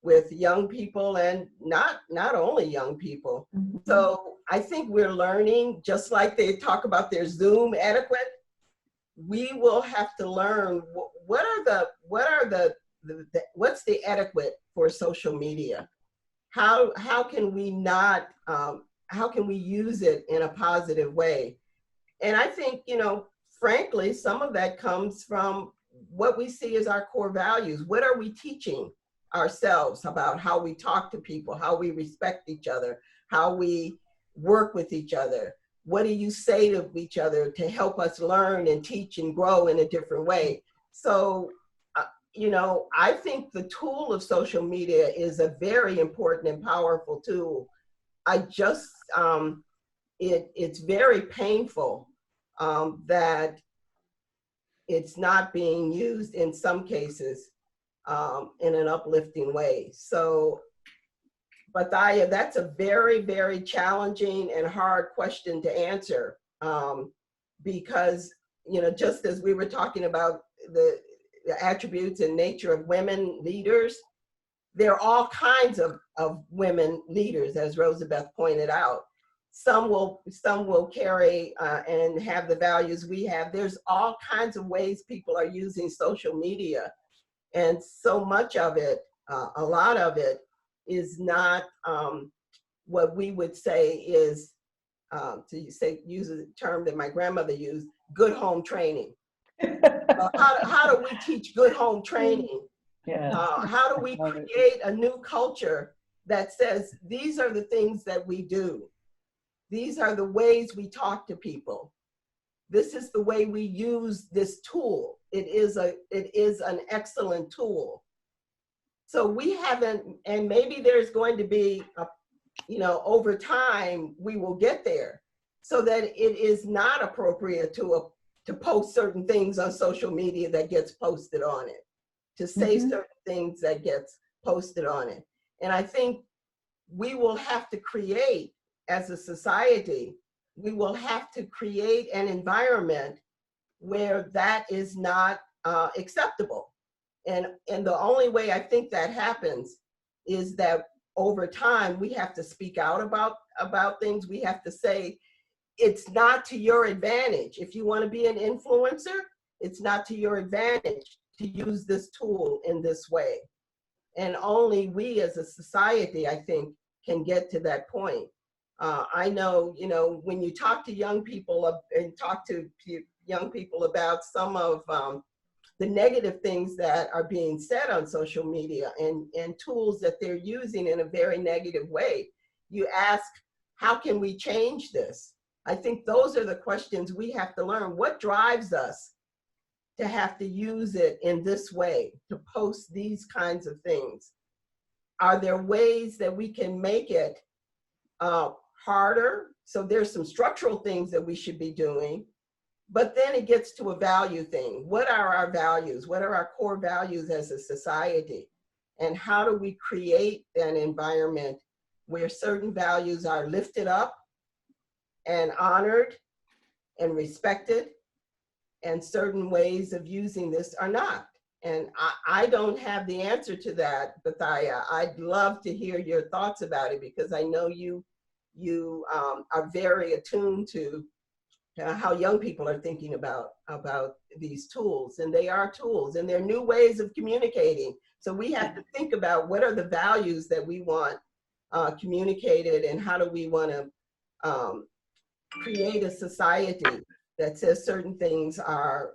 with young people and not only young people. So I think we're learning, just like they talk about their Zoom etiquette, we will have to learn what's the etiquette for social media? How can we not, how can we use it in a positive way? And I think, frankly, some of that comes from what we see as our core values. What are we teaching ourselves about how we talk to people, how we respect each other, how we work with each other? What do you say to each other to help us learn and teach and grow in a different way? So, I think the tool of social media is a very important and powerful tool. I just, it's very painful that it's not being used in some cases in an uplifting way. So, Bathaya, that's a very, very challenging and hard question to answer because, just as we were talking about the attributes and nature of women leaders, there are all kinds of women leaders, as Rosabeth pointed out. Some will carry and have the values we have. There's all kinds of ways people are using social media. And so much of it, a lot of it, is not what we would say is, use a term that my grandmother used, good home training. How do we teach good home training? Yeah. How do we create a new culture that says, these are the things that we do? These are the ways we talk to people. This is the way we use this tool. It is an excellent tool. So we haven't, and maybe there's going to be, over time, we will get there so that it is not appropriate to post certain things on social media that gets posted on it, to say certain things that gets posted on it. And I think we will have to create, as a society, we will have to create an environment where that is not acceptable. And the only way I think that happens is that over time, we have to speak out about things. We have to say, it's not to your advantage. If you want to be an influencer, it's not to your advantage to use this tool in this way. And only we as a society, I think, can get to that point. I know, when you talk to young people about some of the negative things that are being said on social media and tools that they're using in a very negative way, you ask, how can we change this? I think those are the questions we have to learn. What drives us to have to use it in this way, to post these kinds of things? Are there ways that we can make it harder? So there's some structural things that we should be doing, but then it gets to a value thing. What are our values? What are our core values as a society? And how do we create an environment where certain values are lifted up and honored and respected, and certain ways of using this are not? And I don't have the answer to that, Bathaya. I'd love to hear your thoughts about it, because I know you are very attuned to how young people are thinking about these tools. And they are tools, and they're new ways of communicating. So we have to think about, what are the values that we want communicated, and how do we want to create a society that says certain things are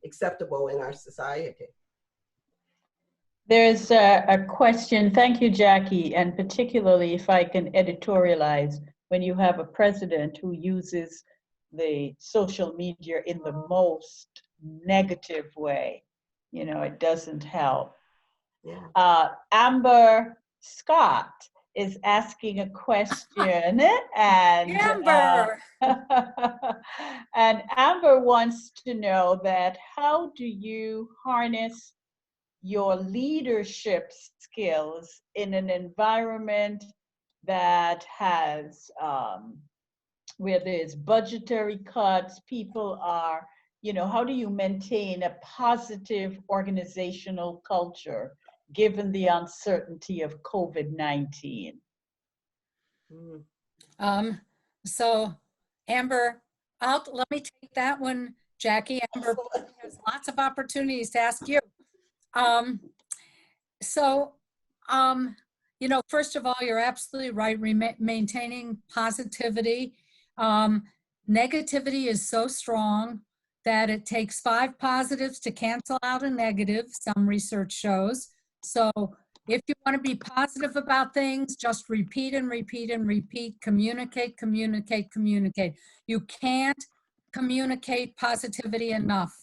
acceptable in our society. There's a question, thank you, Jackie, and particularly if I can editorialize, when you have a president who uses the social media in the most negative way, it doesn't help. Yeah. Amber Scott is asking a question, and Amber! And Amber wants to know that, how do you harness your leadership skills in an environment that has, where there's budgetary cuts, people are, how do you maintain a positive organizational culture given the uncertainty of COVID-19? So Amber, let me take that one, Jackie. Amber has lots of opportunities to ask you. Um, so, you know, first of all, you're absolutely right. Maintaining positivity. Negativity is so strong that it takes 5 positives to cancel out a negative, some research shows. So if you want to be positive about things, just repeat and repeat and repeat, communicate, communicate, communicate. You can't communicate positivity enough.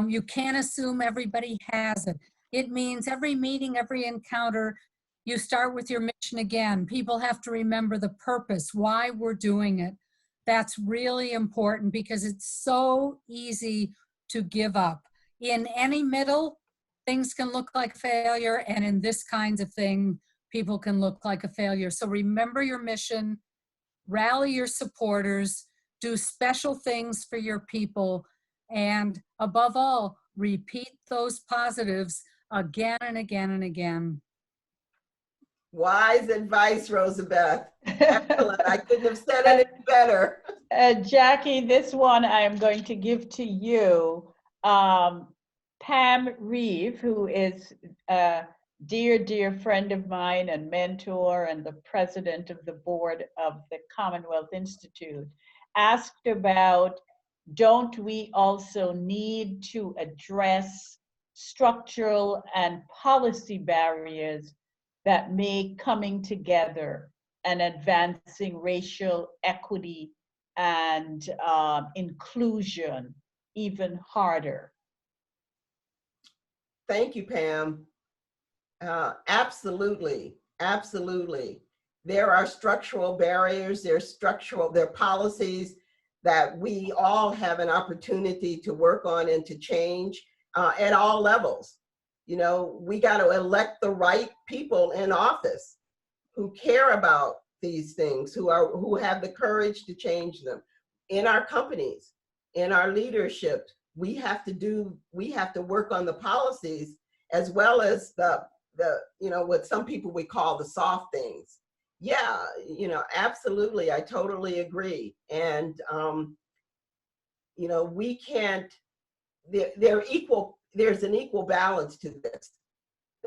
You can't assume everybody has it. It means every meeting, every encounter, you start with your mission again. People have to remember the purpose, why we're doing it. That's really important because it's so easy to give up. In any middle, things can look like failure, and in this kinds of thing, people can look like a failure. So remember your mission, rally your supporters, do special things for your people, and above all, repeat those positives again and again and again. Wise advice, Rosabeth. Excellent. I couldn't have said it any better. Jackie, this one I am going to give to you. Pam Reeve, who is a dear, dear friend of mine and mentor and the president of the board of the Commonwealth Institute, asked about, don't we also need to address structural and policy barriers that make coming together and advancing racial equity and inclusion even harder? Thank you, Pam. Absolutely, absolutely. There are structural barriers, there are policies that we all have an opportunity to work on and to change at all levels. You know, we got to elect the right people in office who care about these things, who have the courage to change them. In our companies, in our leadership, we have to work on the policies as well as the what some people would call the soft things. Yeah, absolutely, I totally agree. And we can't, there's an equal balance to this,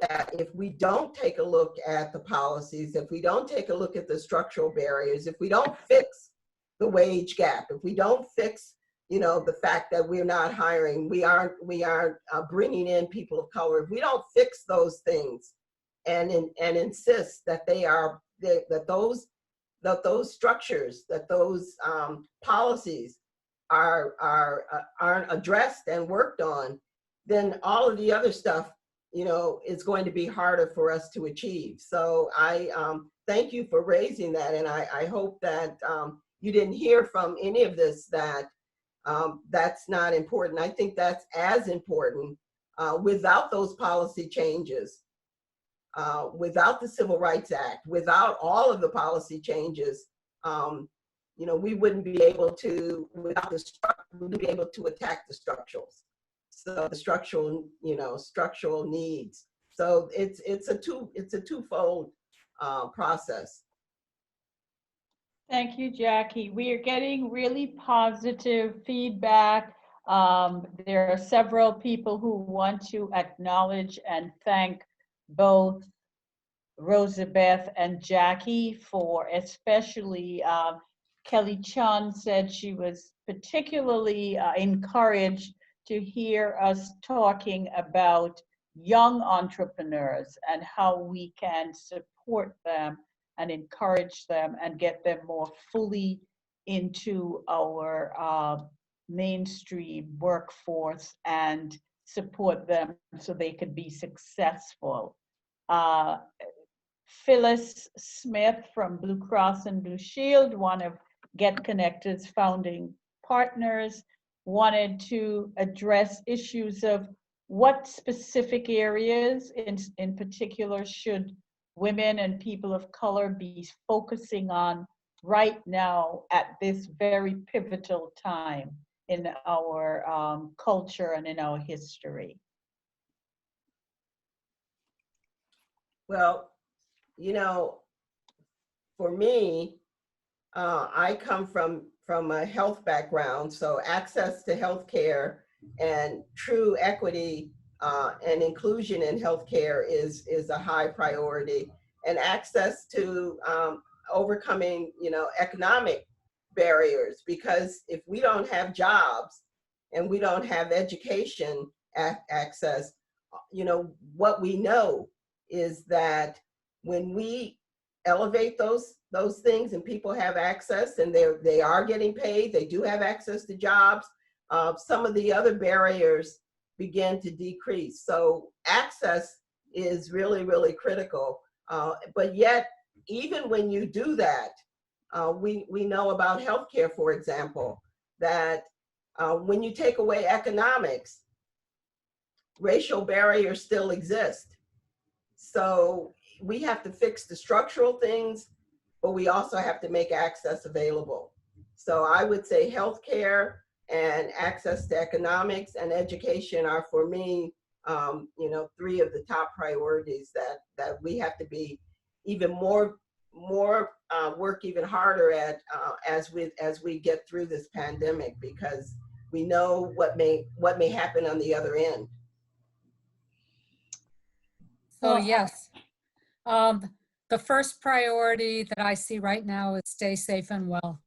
that if we don't take a look at the policies, if we don't take a look at the structural barriers, if we don't fix the wage gap, if we don't fix the fact that we're not hiring, we aren't bringing in people of color, if we don't fix those things and insist that those structures, that those policies aren't addressed and worked on, then all of the other stuff is going to be harder for us to achieve. So I thank you for raising that, and I hope that you didn't hear from any of this that that's not important. I think that's as important. Without those policy changes, without the Civil Rights Act, without all of the policy changes, we wouldn't be able to, attack the structurals. So the structural needs. So it's a twofold process. Thank you, Jackie. We are getting really positive feedback. There are several people who want to acknowledge and thank both Rosabeth and Jackie for, especially Kelly Chun said she was particularly encouraged to hear us talking about young entrepreneurs and how we can support them and encourage them and get them more fully into our mainstream workforce and support them so they could be successful. Phyllis Smith from Blue Cross and Blue Shield, one of Get Connected's founding partners, wanted to address issues of what specific areas in particular should women and people of color be focusing on right now at this very pivotal time in our culture and in our history. Well, for me, I come from a health background, so access to healthcare and true equity and inclusion in healthcare is a high priority, and access to overcoming, economic barriers, because if we don't have jobs and we don't have education access, what we know is that when we elevate those things and people have access and they are getting paid, they do have access to jobs, some of the other barriers begin to decrease. So access is really, really critical. But yet, even when you do that, we know about healthcare, for example, that when you take away economics, racial barriers still exist. So we have to fix the structural things, but we also have to make access available. So I would say healthcare and access to economics and education are, for me, three of the top priorities that we have to be even more work even harder at as we get through this pandemic, because we know what may happen on the other end. So yes, the first priority that I see right now is stay safe and well.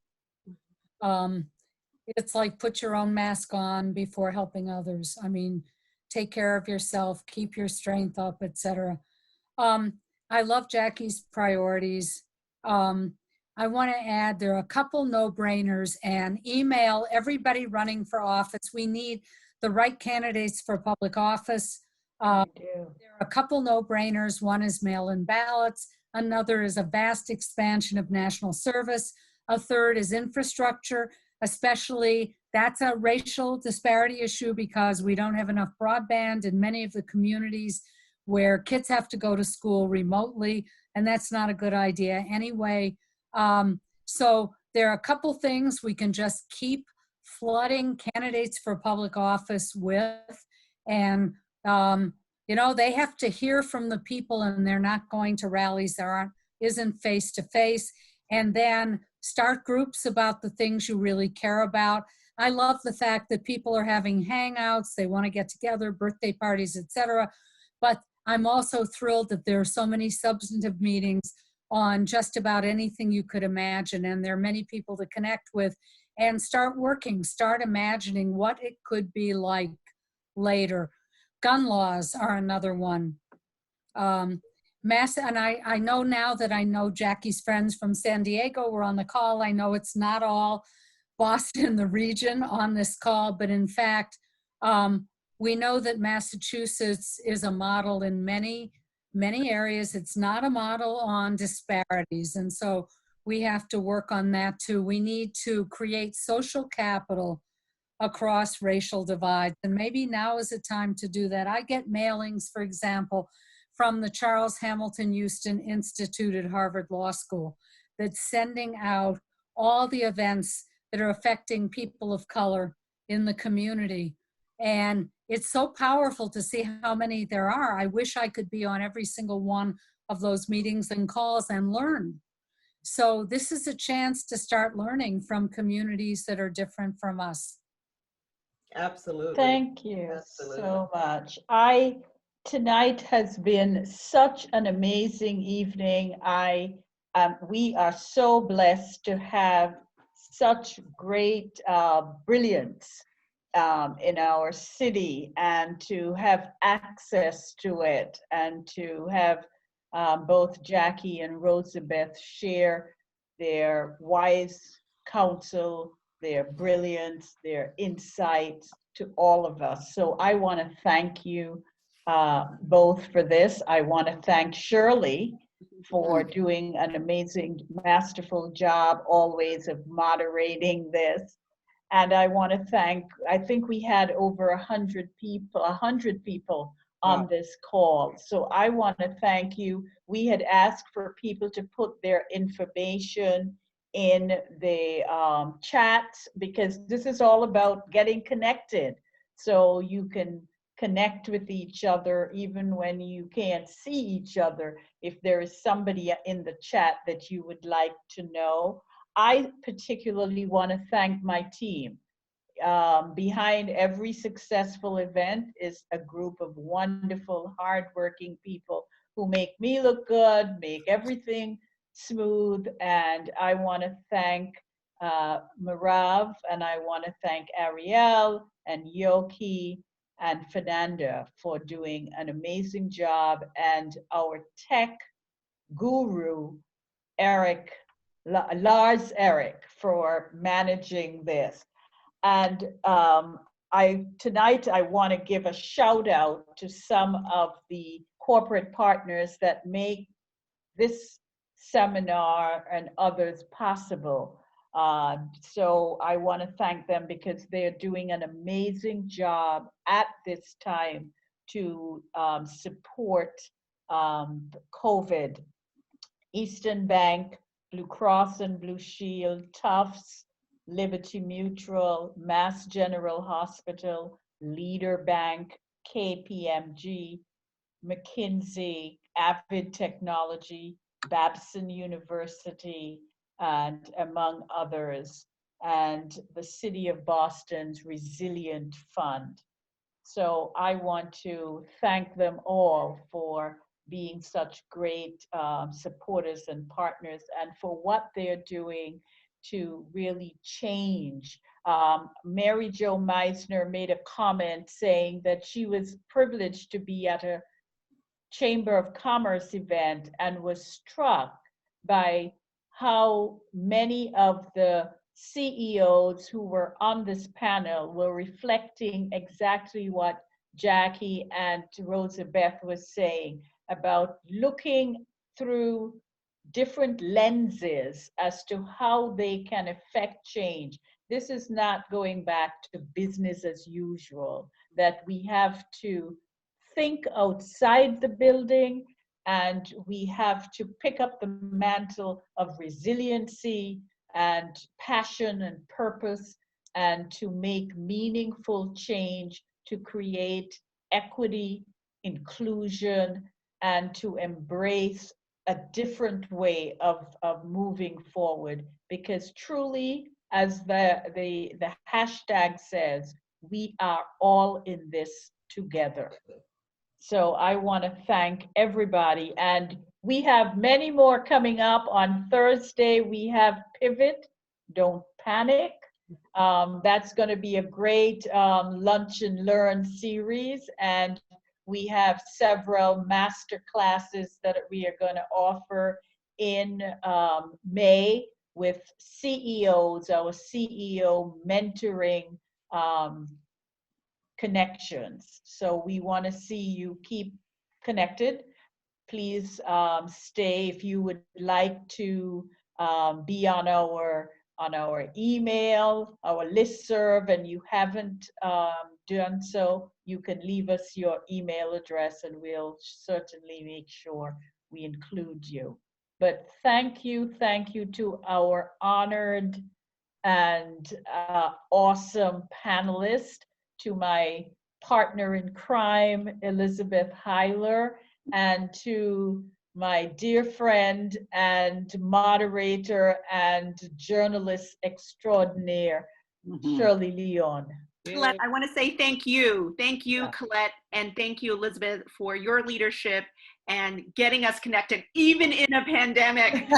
It's like put your own mask on before helping others. I mean, take care of yourself, keep your strength up, etc. I love Jackie's priorities. I want to add there are a couple no-brainers, and email everybody running for office. We need the right candidates for public office. There are a couple no-brainers. One is mail-in ballots. Another is a vast expansion of national service. A third is infrastructure, especially that's a racial disparity issue because we don't have enough broadband in many of the communities where kids have to go to school remotely, and that's not a good idea anyway. So there are a couple things we can just keep flooding candidates for public office with, and they have to hear from the people, and they're not going to rallies that isn't face-to-face, and then start groups about the things you really care about. I love the fact that people are having hangouts, they want to get together, birthday parties, etc. But I'm also thrilled that there are so many substantive meetings on just about anything you could imagine, and there are many people to connect with, and start working, start imagining what it could be like later. Gun laws are another one. And I know now that I know Jackie's friends from San Diego were on the call. I know it's not all Boston, the region, on this call, but in fact, we know that Massachusetts is a model in many areas. It's not a model on disparities, and so we have to work on that too. We need to create social capital across racial divides, and maybe now is the time to do that. I get mailings, for example, from the Charles Hamilton Houston Institute at Harvard Law School that's sending out all the events that are affecting people of color in the community. And it's so powerful to see how many there are. I wish I could be on every single one of those meetings and calls and learn. So this is a chance to start learning from communities that are different from us. Absolutely. Thank you Absolutely. so much. Tonight has been such an amazing evening. We are so blessed to have such great brilliance in our city, and to have access to it, and to have both Jackie and Rosabeth share their wise counsel, their brilliance, their insights to all of us. So I want to thank you both for this. I want to thank Shirley for doing an amazing, masterful job always of moderating this. And I want to thank, I think we had over 100 people on this call. So I want to thank you. We had asked for people to put their information in the chat, because this is all about getting connected. So you can connect with each other even when you can't see each other. If there is somebody in the chat that you would like to know, I particularly want to thank my team. Behind every successful event is a group of wonderful, hardworking people who make me look good, make everything smooth. And I want to thank Marav, and I want to thank Ariel and Yoki and Fernanda for doing an amazing job, and our tech guru, Eric, Lars Eric, for managing this. And tonight I want to give a shout out to some of the corporate partners that make this seminar and others possible. So I want to thank them because they're doing an amazing job at this time to support COVID. Eastern Bank, Blue Cross and Blue Shield, Tufts, Liberty Mutual, Mass General Hospital, Leader Bank, KPMG, McKinsey, Avid Technology, Babson University, and among others, and the City of Boston's Resilient Fund. So I want to thank them all for being such great supporters and partners, and for what they're doing to really change. Mary Jo Meisner made a comment saying that she was privileged to be at a Chamber of Commerce event and was struck by how many of the CEOs who were on this panel were reflecting exactly what Jackie and Rosabeth was saying about looking through different lenses as to how they can affect change. This is not going back to business as usual, that we have to think outside the building, and we have to pick up the mantle of resiliency and passion and purpose, and to make meaningful change, to create equity, inclusion, and to embrace a different way of moving forward. Because truly, as the hashtag says, we are all in this together. So I want to thank everybody, and we have many more coming up. On Thursday, we have Pivot, Don't Panic. That's going to be a great lunch and learn series, and we have several master classes that we are going to offer in May with CEOs, our CEO mentoring connections. So we want to see you keep connected. Please stay if you would like to be on our email, our listserv, and you haven't done so, you can leave us your email address and we'll certainly make sure we include you. But thank you to our honored and awesome panelists, to my partner in crime, Elizabeth Heiler, and to my dear friend and moderator and journalist extraordinaire, Shirley Leung. Colette, I want to say thank you. Thank you, Colette, and thank you, Elizabeth, for your leadership and getting us connected, even in a pandemic.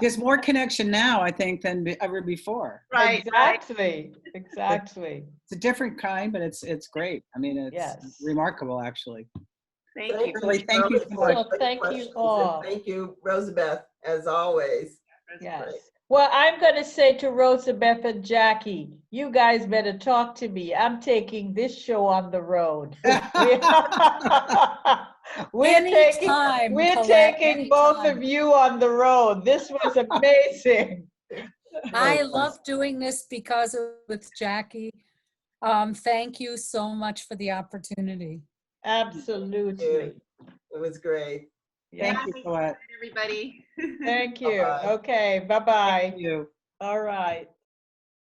There's more connection now, I think, than ever before. Right. Exactly. It's a different kind, but it's great. I mean, it's remarkable, actually. Thank you. Shirley, thank you so much. Well, thank you all. Thank you, Rosabeth, as always. Yes. Great. Well, I'm going to say to Rosabeth and Jackie, you guys better talk to me. I'm taking this show on the road. We're taking both of you on the road. This was amazing. I love doing this because with Jackie. Thank you so much for the opportunity. Absolutely. It was great. Thank you, Colette. Everybody. Thank you. Bye-bye. Okay, bye-bye. Thank you. All right.